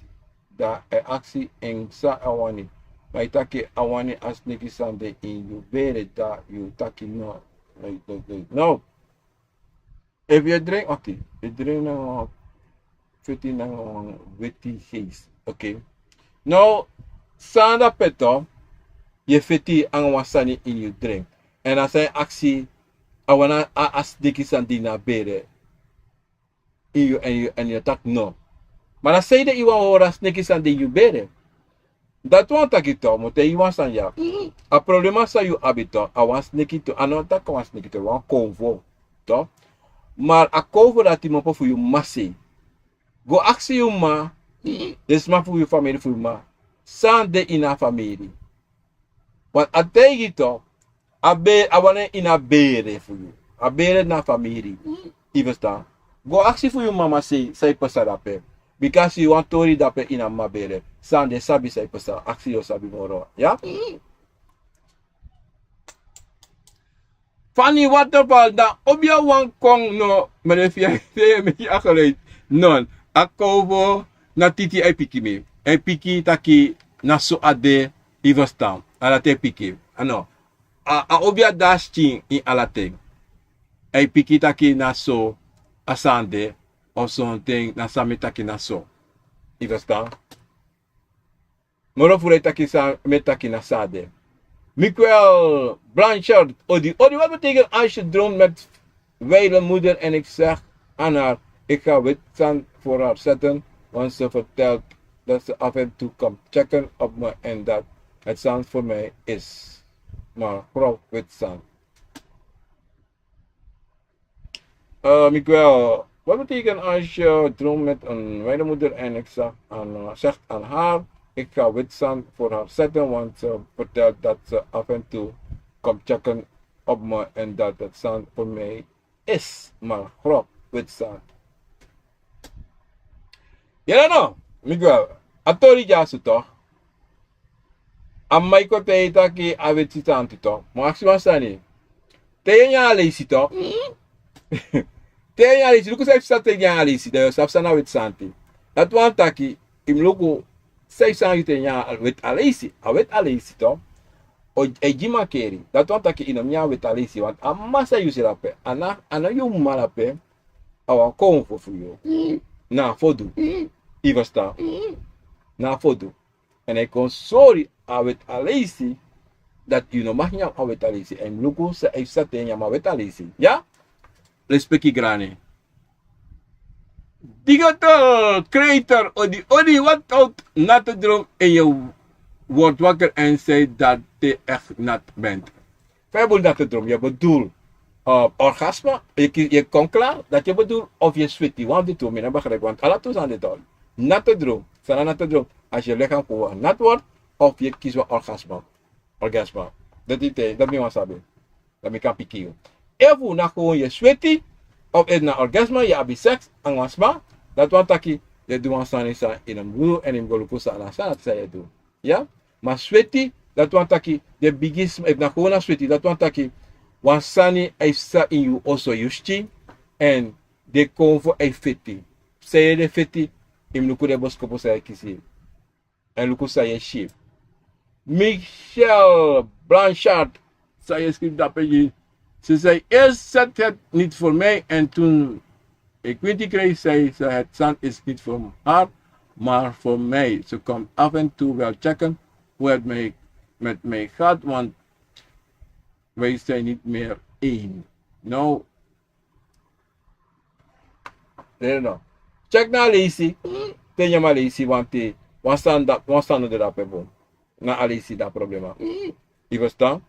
da a aksi eng sa awani. Maar taki awani as niki sande in you bere da you taki no. No. If you drink, okay. You drink na 15 na witty haze. Okay. Now, sanda peto, je fiti ang wasani in you drink. En as I aksi awana as niki sande na bere in you and you tak no. Maar as say that you want as niki sande in you bere. Dat want takito, mo te iwan san ya. A problema sa you abito, awas nekito, anota kawas nekito, wan konvo, to. Maar a konvo dat mo po fu you masi. Go aksi you ma, des ma fu you family fu ma. San de ina family. Want a tegito, awane ina bere fu you. A bere na family. Ivesta. Go aksi fu you mama say pasarape. Because you want to read up in a mabere. Sande sabi sa ipasa. Aksi yo sabi moro. Yeah? Funny waterfall na obya wang kong no manefia me akolate non akovo na titi ay piki me. Ay piki taki naso ade ivastam. Alate piki. Ano? A obya dash ching in alate. Ay piki taki naso asande of something na sami taki na so. You understand? Moro fure taki sa metaki na sade. Michael Blanchard, Odi, wat betekent als je droomt met wijle moeder en ik zeg aan haar, ik ga wit zand voor haar zetten, want ze vertelt dat ze af en toe komt checken op me en dat het zand voor mij is. Maar grof wit zand. Miguel, wat betekent als je droomt met een wijle moeder en ik zeg aan haar, ik ga wit zand voor haar zetten, want ze vertelt dat ze af en toe komt checken op me en dat het zand voor mij is. Maar grof wit zand. Ja, no, Miguel, atori jasu toch? Amma iko te itaki aweti tanti toch? Maxima sani. Te nya leisi toch? Te nya leisi, luku sa ifsa te nya leisi, da yosaf sana wit santi. Dat wan taki, im luku sa ifsa yute nya wit aleisi, awet aleisi toch? O ejima keri, dat wan taki inom nya wit aleisi, want amma sa yusi lape, ana yu malape, awa kon for you. Na fodu. Ivasta. Na fodu. En hij kon sorry awet alesi dat you no mag nyam awet alesi. En luku se ifsa te nyam awet alesi. Ja? Respecti grani. Digital creator odi wat out natte droom en je wordt wakker en zei dat je echt nat bent. Vijfbol natte droom. Je bedoelt orgasme. Je komt klaar dat je bedoelt of je sweaty. Want die twee, begrijp. Want alle twee zijn dit al. Natte droom. Sana natte droom. Als je lichaam gewoon nat wordt, of je kiest voor orgasme. Orgasme. Dat is dat niet wasabi. Dat me kan pikken. Even na gewoon je sweaty, of het na orgasme, je hebt seks, en wasma, dat want taki, je doet wansani sa in een blue en in goluku sa na sa, dat zei je doen. Ja? Maar sweaty, dat want taki, de bigis, if na gewoon sweaty, dat want taki, wansani sa in you also yushti, en de kon voor een fiti. Zei je de fiti, in luku de boskopo sa je kisi. En luku sa je sheep. Michel Blanchard, zei je schrift dat je. Ze zei, eerst zet het niet voor mij en toen ik weet die kreeg, zei ze, het zand is niet voor haar, maar voor mij. Ze komt af en toe wel checken hoe het met mij gaat, want wij zijn niet meer één. Nou, no. Check naar Lacey, tenja maar Lacey, want die, wat staan er dat hebben? Na Lacey dat probleem. Je verstaan?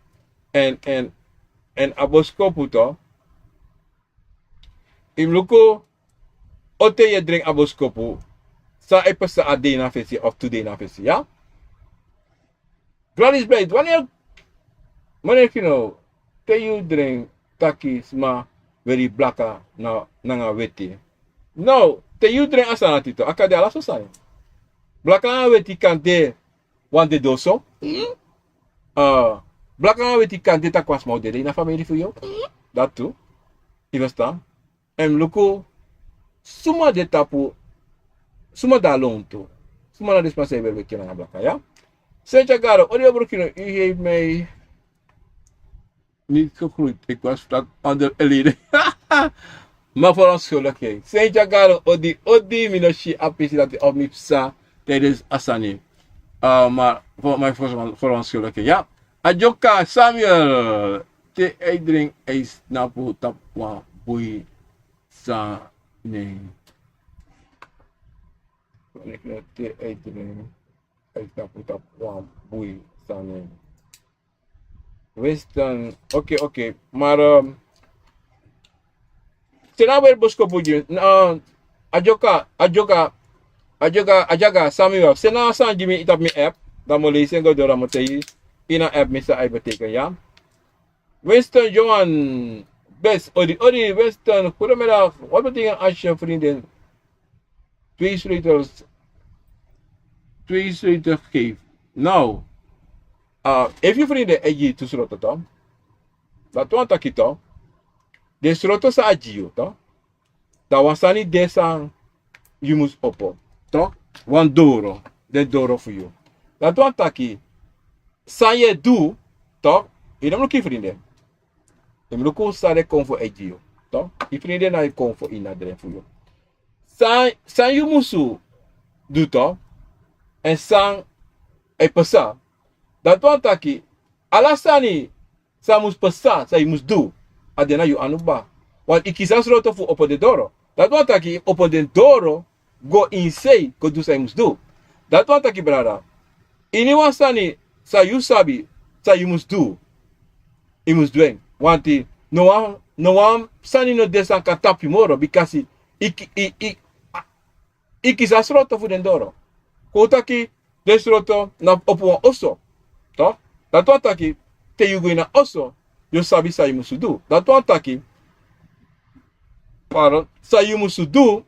En aboskopu to. Im luko ote je drink aboskopu. Sa epesa a day na fesi of 2 day na fesi, ja? Gladys Blade, wanneer you know, te you drink taki sma very blaka na nga weti. No, te you drink asana tito, akade ala so sai. Blaka na weti kante wan de doso. Blakang weet die kan dit akwas model in een familie voor jou. Dat toe. Je verstaan? En luko suma de tapu suma da lonto. Suma na dispensatie weer weken na blaka, ja? Sentja Garo, odio broekino, u heeft mij niet gegroeid. Ik was vlak onder elite. Maar voor ons gelukkig. Sentja Garo, odi minoshi apisi dat op mij psa tijdens Asani. Maar voor ons gelukkig, ja? Ajoka Samuel, te drink is napu tapwa bui sa ne. Te drink is napu tapwa bui sa ne. Western, oké, maar sena weer bosko puji. Ajoka Samuel, sena san jimi itap mi app, dan mo lezen go dora mo tayi. Ina app misa ay betekenen, ja? Winston Johan Best, odi Winston, goedemiddag. Wat betekent als je vriendin twee sleutels geeft? Nou, if je vriendin eji tu sloten toch? Dat want ik toch? De sloten sa aji toch? Dat was niet deze je moest oppo, toch? Want doro, de doro voor jou. Dat want ik Sa je doe, toch? Je moet ook vrienden. Je moet ook sade kom voor Egio, toch? Toch? I vrienden na kom voor in dat voor jou. San you musu doet toch? En sang e pesa. Dat want taki alasani sa mus pesa, sa mus do. Adena you anuba. Want ik is roto voor op de doro. Dat want taki op de doro go insane ko do sa mus do. Dat want taki brada. Iniwan sani sa you sabi sa you mus do. I mus doen. Want no one sani no desan kan tap you moro because ik is roto voor de doro. Kotaki desroto na opo oso. Toch? Dat wat taki te yugo na oso, yo sabi sa musu do. Dat wat taki pardon, sa musu do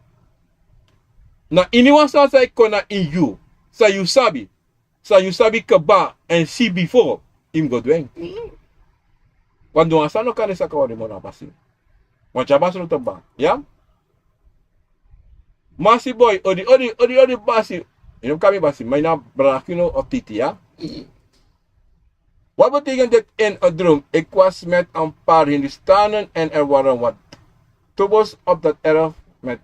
na iniwan sa kona in you. Sa you sabi kaba and see before im go doen. Quando asano kane sa kawari mo na pasi. Mo chabas ro ba, ya? Masi boy, odi basi. Inom kami basi, may na brakino of titi, ja? Wat betekent dit in een droom? Ik was met een paar Hindustanen en er waren wat tobos op dat erf met...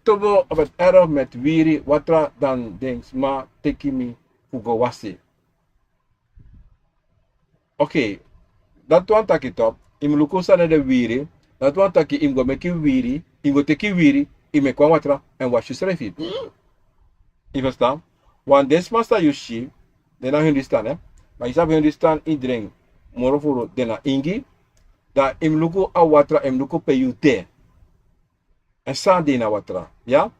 tobo op het erf met wiri, watra dan dings, maar teki mi fugawasi. Oké, dat want ik het op. Im lukusa na de wiri, dat want ik im go meki wiri, im go teki wiri, im me kwa watra en wash schrijf it. Je verstaan? Want deze master Yoshi, de na Hindustan, hè? Maar je zou Hindustan iedereen, moroforo, de na Ingi, dat im luku a watra, im luku pe you te. En saan de na watra, ja?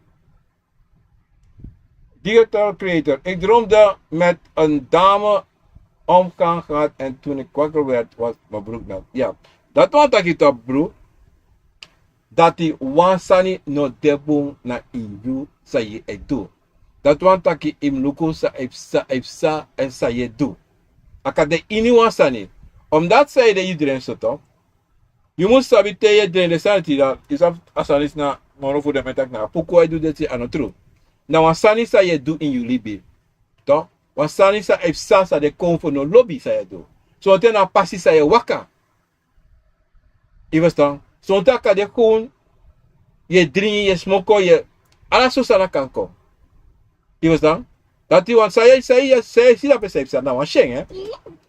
Digital creator, ik droomde met een dame omgang gehad en toen ik wakker werd, was mijn broek nat. Ja, dat was dat ik op broer, dat die wansani no debung na inju sa je edu. Dat want taki im luku sa epsa en sa je do. Aka de ini wansani. Omdat zij de iedereen zo toch. Je moet sabi te je de sanity dat is af asanis na moro voor de metak na. Poko edu de ti anotru. Na wansani sa je do in you libi. Toch? Wansani sa epsa sa de konfo no lobby sa je do. So te na passi sa je waka. Je verstaan? So te aka de gewoon je drinken, je smoko, je alles zo sana kanko. Je verstaan? Dat die want saya zie dat besef na wan sheng, hè?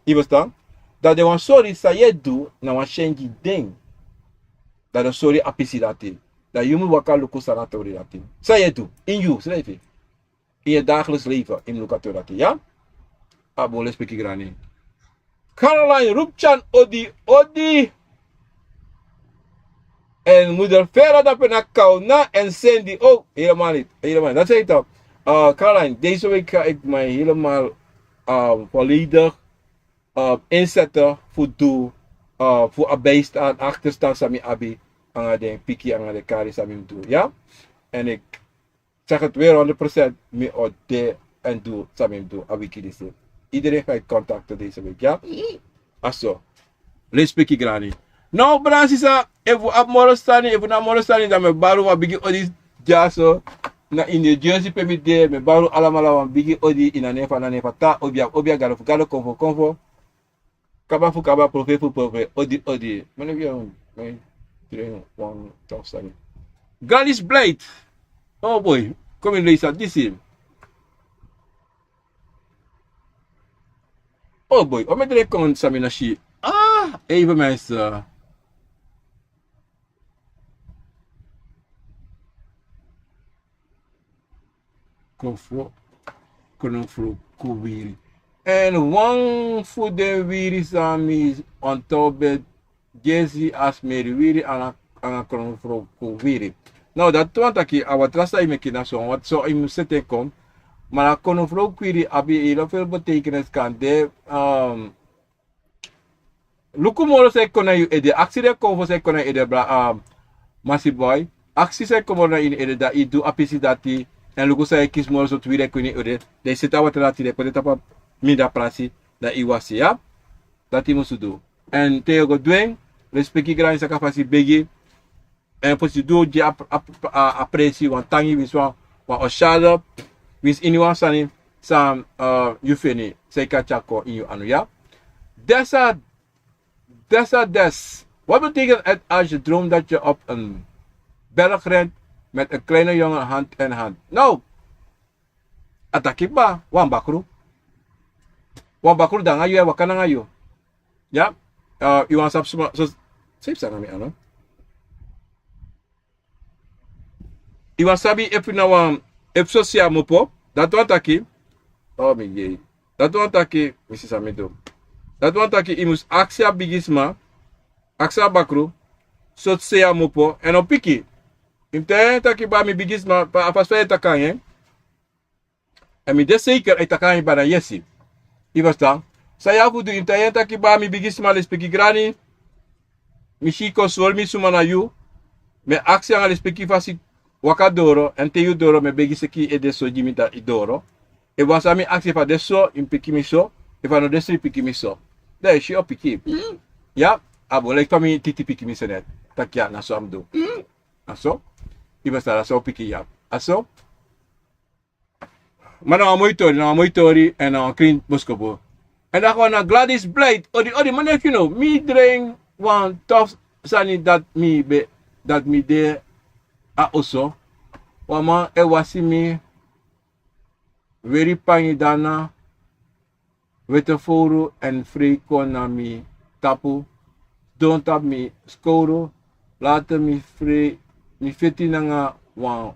Je verstaan? Dat de wan sorry saya do na wan shengi ding. Dat de sorry apisi dat die. Dat je moet waka luku sana tori dat die. Saya do in you, schrijf je. In je dagelijks leven in luka tori dat die, ja? Abole speki grani. Caroline Rupchan odi. En moeder Vera dat na kauna en Sandy ook helemaal niet. Helemaal. Dat zeg ik toch. Caroline, deze week ga ik mij helemaal volledig inzetten voor doel. Voor bijstaan, achterstaan sami abi. Aan de piki, aan de kari sami doen. Ja? En ik zeg het weer 100% me ode en doe sami doen. Abiki deze. Iedereen ga ik contacten deze week. Ja? Aso. Let's piki grani. Nou, Bransisa, even op Morostani, even naar Morostani, dan me baru wa bigi odi jaso. Na in the Jersey permit de me baru alamala wa bigi odi ina nefa ta obia galo konfo. Kaba fu kaba profe odi. Mane via me 3 1 2 Galis Blade. Oh boy, kom in Lisa, this is. Oh boy, o me dre kon samina shi. Even mensen. Kono fro kubiri. En one voor de wiri sami on top of Jesse as meri wiri ana kono fro kubiri. Nou dat want aki awatrasa imekina so wat so im sete kom. Maar kono fro kubiri abi heel veel betekenis kan de Luku moro se kona yu ede aksi de konvo se kona ede bra masi boy aksi se komona in ede da idu apisi dati en luku se kis moro so twire kuni ede de seta watrati de pode tapa mida prasi da iwasi ya dati musudu en te go dwen respecti gran sa kapasi begi en posi do je apresi wan tangi wiswa wa oshada wis iniwa sani sam yufeni se kachako in yu anu ya Des. Wat betekent het als je droomt dat je op een berg rent met een kleine jongen hand in hand? Nou, atakiba, wan bakru. Wan bakru dan ayo, wakana ayo. Ja? Iwan sap suma, so, sip sa nami ano? Iwan sabi epi na wan, epso siya mo po, dat wan taki, oh mi gay, dat wan taki, Mrs. Amido, dat wan taki imus aksia bigisma, aksa bakru, sot siya mo po, en opiki, inte taki ba mi bigisma, pa apaswaya takanye, en mi de zeker ay takanye ba na yesi, ibas dan, saya fudu inte taki ba mi bigisma les peki grani, mi shiko sol mi sumana yu, me aksia les peki fasi, wakadoro en te doro me begi seki e deso jimita idoro e wasami aksi fa deso in pikimiso e fa no deso pikimiso de shi o piki ya abo lek fami titi pikimiso net takya na so amdo aso iba sara so piki ya aso mana moitori en na clean boskobo en ako na Gladys Blade odi man if you know me drink one tough sani that me de a oso wama e wasimi veri pangi dana weteforo en friko na mi tapu don't tap mi skoro later mi free mi feti nga wan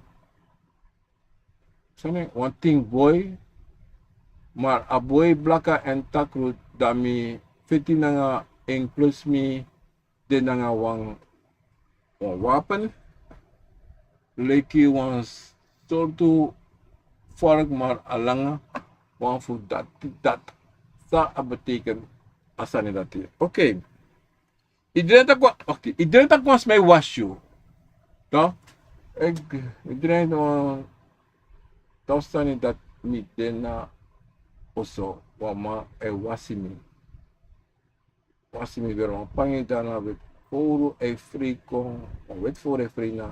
one thing boy maar a boy blaka en takru da mi feti nga en plus mi de nga wan wapen leki wan soortu vork maar alanga wan fu dat sa betekent asani dat hier. Oké. Iedereen tak was mij wasju. Toch? Iedereen sani dat mi dena oso wama wasimi weer wan pangi dana wet foro e friko wet voor e frina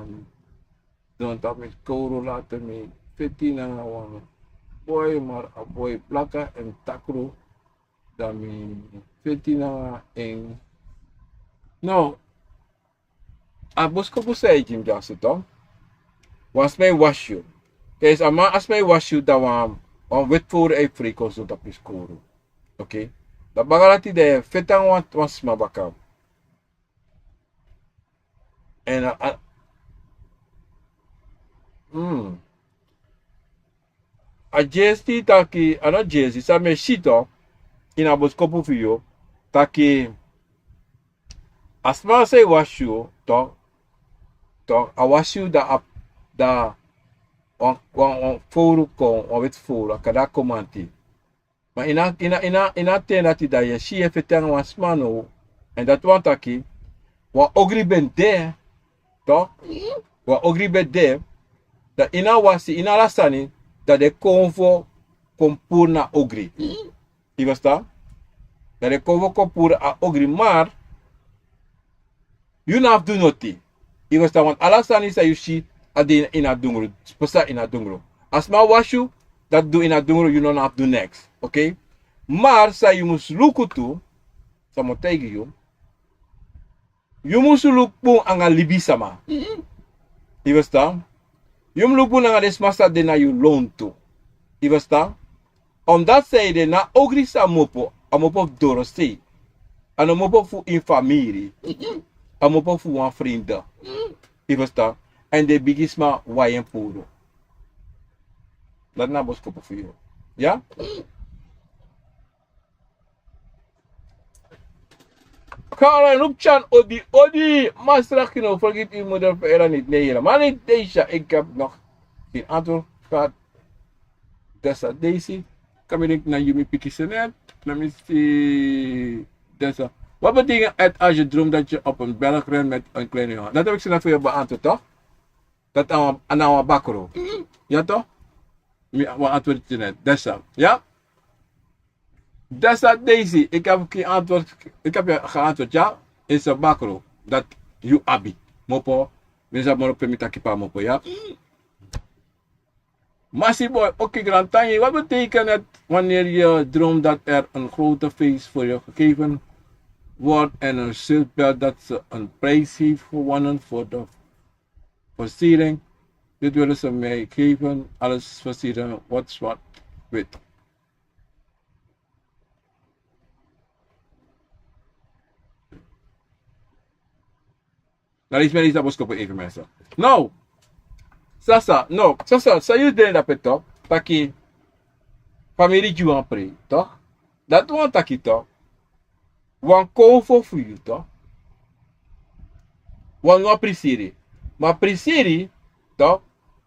dan dat met koro laten me 15 na wan boy maar a boy plaka en takro dan me 15 na en nou a bosko busay jim jaso to was mij wasju kaya ama as mij wasju da wan wet voor e friko so dat is koro oké dat bagalati de fetang wan was mabakam en a jesti taki ana jesti sa me shito ina boskopu fiyo taki asma say washu to a washu da wan foro ko wet foro kada komanti ma ina tena ti da ye shi efetang wasmano en dat wan taki wa ogri ben de to wa ogri ben de da ina wasi ina lasani da de konvo kompur na ogri. I basta? Da de konvo kompur a ogri maar you have do noti. I basta want alasani sa yushi adi ina dungro. Spasa ina dungro. Asma washu dat do ina dungro you don't have do next. Okay? Maar sa you must luku tu sa mo tegi you must look po ang libi sama. I basta? Yung lupo na nga desmasa de na yung loan to. Ibasta? Omdat zij de na ogri sa mopo, amopo dorosti. Ano mopo fu in familie. Amopo fu wan vrienden. Ibasta? En de bigisma wayen puro. Dat na bosko po fu. Ja? Kara Nupchan odi masrak kino vergeet uw moeder verder niet. Nee, maar niet deze. Ik heb nog geen antwoord gehad. Dessa Daisy. Kan ik naar Yumi Pikisenet. Let me see. Dessa. Wat betekent het als je droomt dat je op een berg rent met een kleine jongen? Dat heb ik ze net voor je beantwoord, toch? Dat aan een bakro. Ja, toch? Wat antwoord je net? Dessa. Ja? Dessa Daisy, ik heb je geantwoord, ja? Is een bakro. Dat you abi. Mopo. Mensen mogen permita kipa mopo, ja? Massieboy, oké, Grantanje, wat betekent het wanneer je droomt dat er een grote feest voor je gegeven wordt en een zult dat ze een prijs heeft gewonnen voor de versiering? Dit willen ze mij geven, alles versieren, wat zwart, wit. Daar is mij niet dat boskoppen even mensen. Nou, Sasa, no, Sasa, sa je denkt dat het toch? Taki, familie Juan pre, toch? Dat want taki toch? Wan kovo voor je toch? Wan prisiri. Maar prisiri, toch?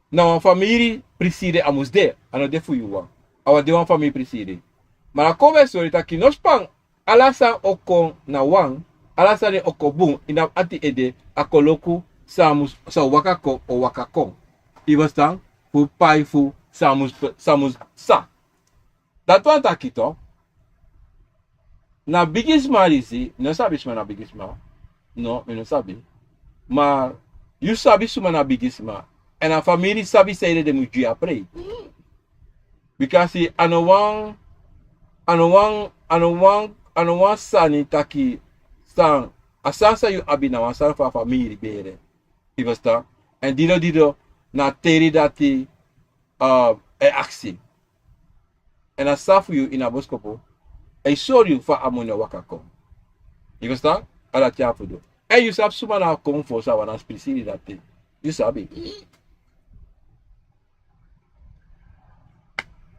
Nou, een familie prisiri amus de. Ano de voor je wan. Awa de wan familie prisiri. Maar dan komen sorry taki no spang. Alasan oko na wan. Alasan oko boom. Inam ati ede akoloku samus sa wakako o wakakong. Iwastan fu pai fu samus sa. Dat want taki toch? Na bigisma risi, no sabi suma na bigisma. No, me no sabi. Maar you sabi suma na bigisma. En a family sabi say de muji apre. Because ano wan sani taki san asasa you abi na wan san fa family bere. Iwasta. En dido na teri dati e aksi. En a safu you in a boskopo. I saw you for ammonia wakako. You understand? Ala tiafudo. And you sab suma na kom for sa wana spesili that thing. You sabi.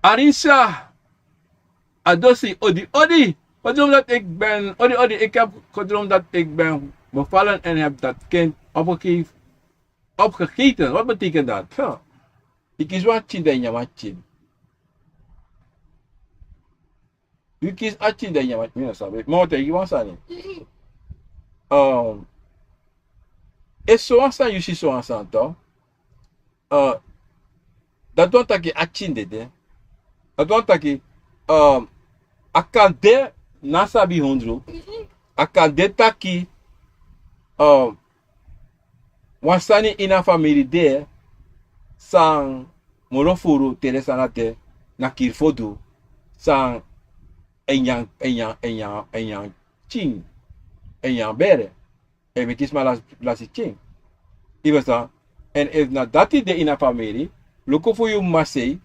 Arisa. Adosi odi. Gedroomd dat ik ben. Odi. Ik heb gedroomd dat ik ben bevallen en heb dat kind opgegeten. Wat betekent dat? Huh. Ik is wat chin en watchin. You kiss achin dan ya me sabe. Mo te you ansani. Es so ansan you si so ansan to. Dat don taki achin de. Dat don taki akande na sabi hondro. Akande taki wansani ina family de sang morofuru Teresa na te na kirfodu sang en yang ching en yang bere en we kies maar las ching iwasa en if na dati de in a family loko for you masei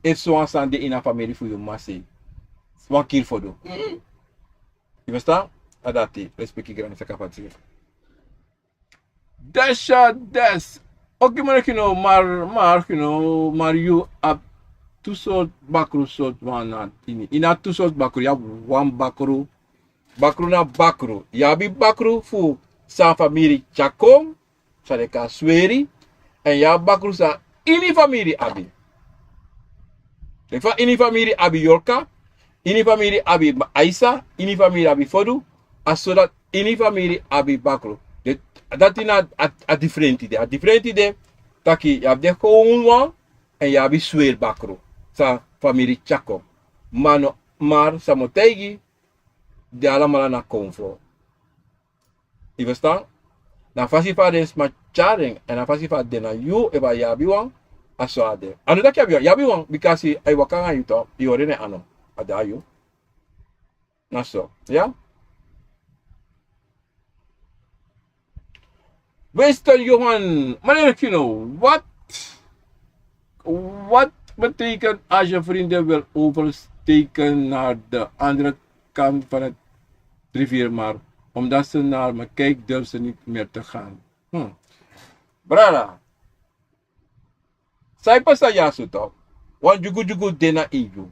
if so ansan de in a family for you masei wan kill for do iwasa adati respecti gran sa kapati des okay maar maar you up two sort bakru sort one ini ina two sort bakru ya one bakru na bakru ya bi bakru fu sa family chakom sa de ka sweri en ya bakru sa ini family abi de fa ini family abi yorka ini family abi aisa ini family abi fodu asodat ini family abi bakru dat ina a different ide taki ya de ko one en ya bi swer bakru sa family Chako. Maar sa motegi de alamala na konfro. You understand? Na fasi fa den sma charing en na fasi fa den na you eba yabi wan aso ade. Anu da kya yabi wan because I wakanga you to you rene ano ada you. Na so, yeah? Winston Johan, meneer Kino, wat betekent als je vrienden wil oversteken naar de andere kant van het rivier, maar omdat ze naar me kijken, durven ze niet meer te gaan. Brada, sai pa sa yasu to, wan jugu dena inju.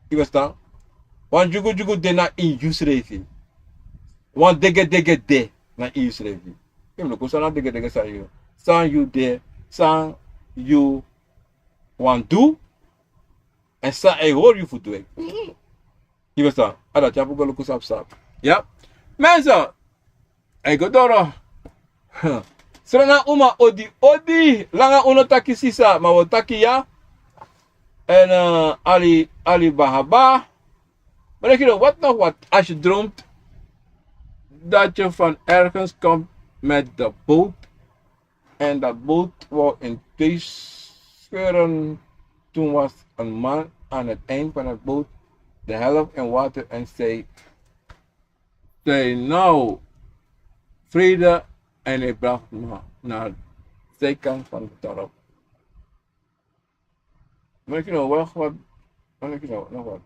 Je verstaan? Wan jugu dena inju schreef. Wan dege de na inju schreef. Je moet ook zo naar dege sa you. San you de, san you want do en sa I hoor you voor doen. Je verstaan? Dat je hebt ook sap. Ja? Mensen, ik ga door. Serana uma odi langa uno taki sisa ma wo taki ya en ali bahaba. Maar ik weet wat nog wat als je droomt dat je van ergens komt met de boot en dat boot wordt in twee scheuren. Toen was een man aan het eind van het boot, de helft in water, en zei nou, vrede, en hij bracht me naar de zijkant van het dorp. Maar ik nou, nog wat.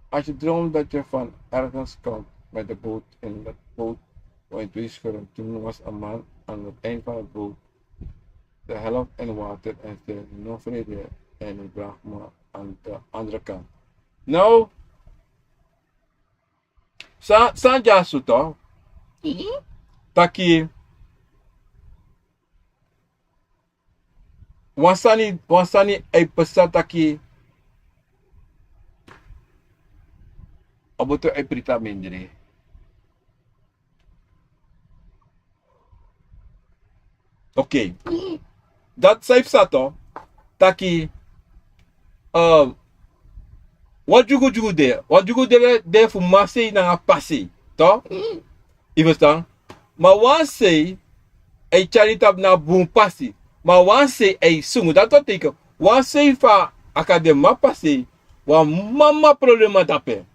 Als je droomt dat je van ergens komt met de boot, in dat boot, waar je twee scheuren, toen was een man aan het eind van het boot, de helft in water, en zei nou, vrede, en hij bracht me aan de andere kant. Nou, Sanja Suto, taki, wasani ay pesa taki, oboto ay prita mindre. Oké, dat safe sato, taki, wat jugu de fu masi na pasi, to? Je verstaan? Maar wan say ay charitab na boom pasi, maar wan say ay sungu, dat wat teken, wan say fa akadema pasi, wan mama problema dape.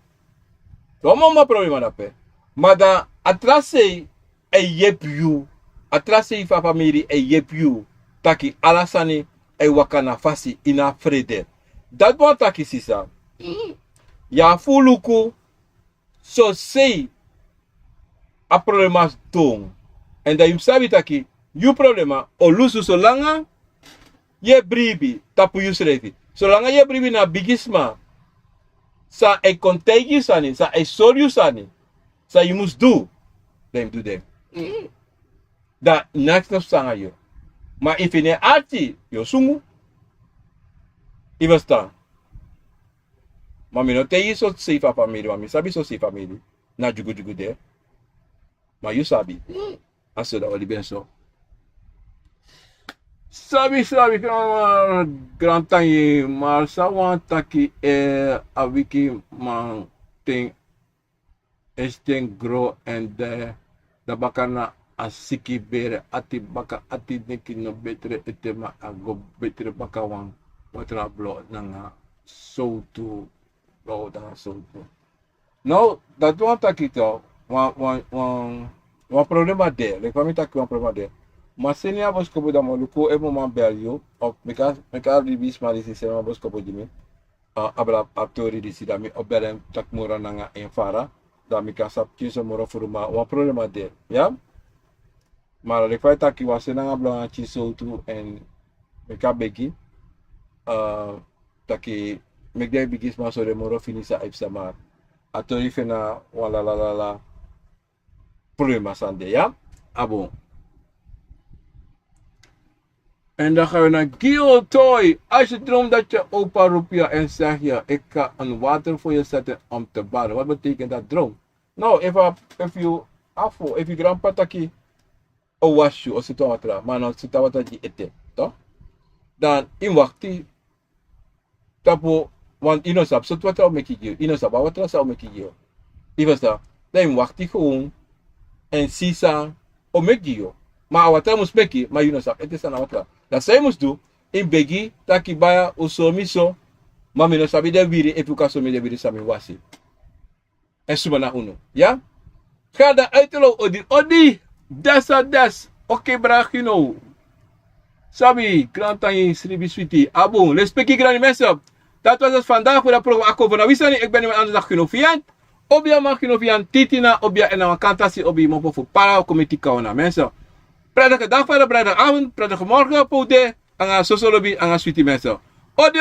Wan mama problema dape. Maar dan atrase ay yep you, atrase fa family ay yep you, taki alasani ay wakana fasi ina vrede. Dat wat taki sisa. Ya fuluku so say a problemas dong. En dat je sabi taki, you problema o lusu solanga ye bribi tapu you srevi. Solanga ye bribi na bigisma sa e kontegi sani, sa e soryu sani, sa you must do, then do them. Da next of sanga yo. Maar if in arti yo sumu, ivasta. Mami no te yi so safe family, mami sabi so safe family. Na jugu de. Maar you sabi. Aso da oli benso. Sabi grand tangi maar sawan taki a wiki man ting esteng grow and da bakana asiki bere ati baka ati neki no betre etema ago betre bakawang watra blo nanga so to blo da so to. No, dat wan taki to wan problema de, like wami taki wan problema de. Maar senia bos kobo da moluko e moment bel yo of meka ribis malisi senia bos kobo jimi abla aptori di sidami obelem tak mura nanga enfara da mika sap kiso mura furuma wan problema de, ya? Maar ik weet dat ik was in een belangrijk zo toe en ik heb begi dat ik met die begis maar zo de moro finisa ipsa maar atori fena wala problema sande, ja? Abo. En dan gaan we naar Gio Toy. Als je droomt dat je opa roept je en zegt je, ik ga een water voor je zetten om te baden. Wat betekent dat droom? Nou, if you grandpa taki o washu o sito watra, maar nou sito watra di ete, toch? Dan in wakti tapo want inosap sito watra o mekigyo, inosap watra sa o mekigyo. Ivasta, dan in wakti gewoon en sisa o mekigyo. Maar watra mus meki, maar inosap ete sana watra. Dat zij moest doen in begi taki baya o somiso, maar mino sabi de wiri epuka somi de wiri sami wasi. En sumana uno, ja? Ga daar uitelo odi. Des. Oké, bragino. Sabi, krantangi, sribi sweetie. Abon, let's speak grani mensen. Dat was het vandaag voor het programma Akko van Awisani. Ik ben iemand anders dan Ginoviant. Obia man Ginoviant titina, obia en een kantasi, obia mopo voor para, committee kauna mensen. Prettige dag verder, prettige avond, prettige morgen, pode. Anga sosolobi, anga sweetie mensen. Odi.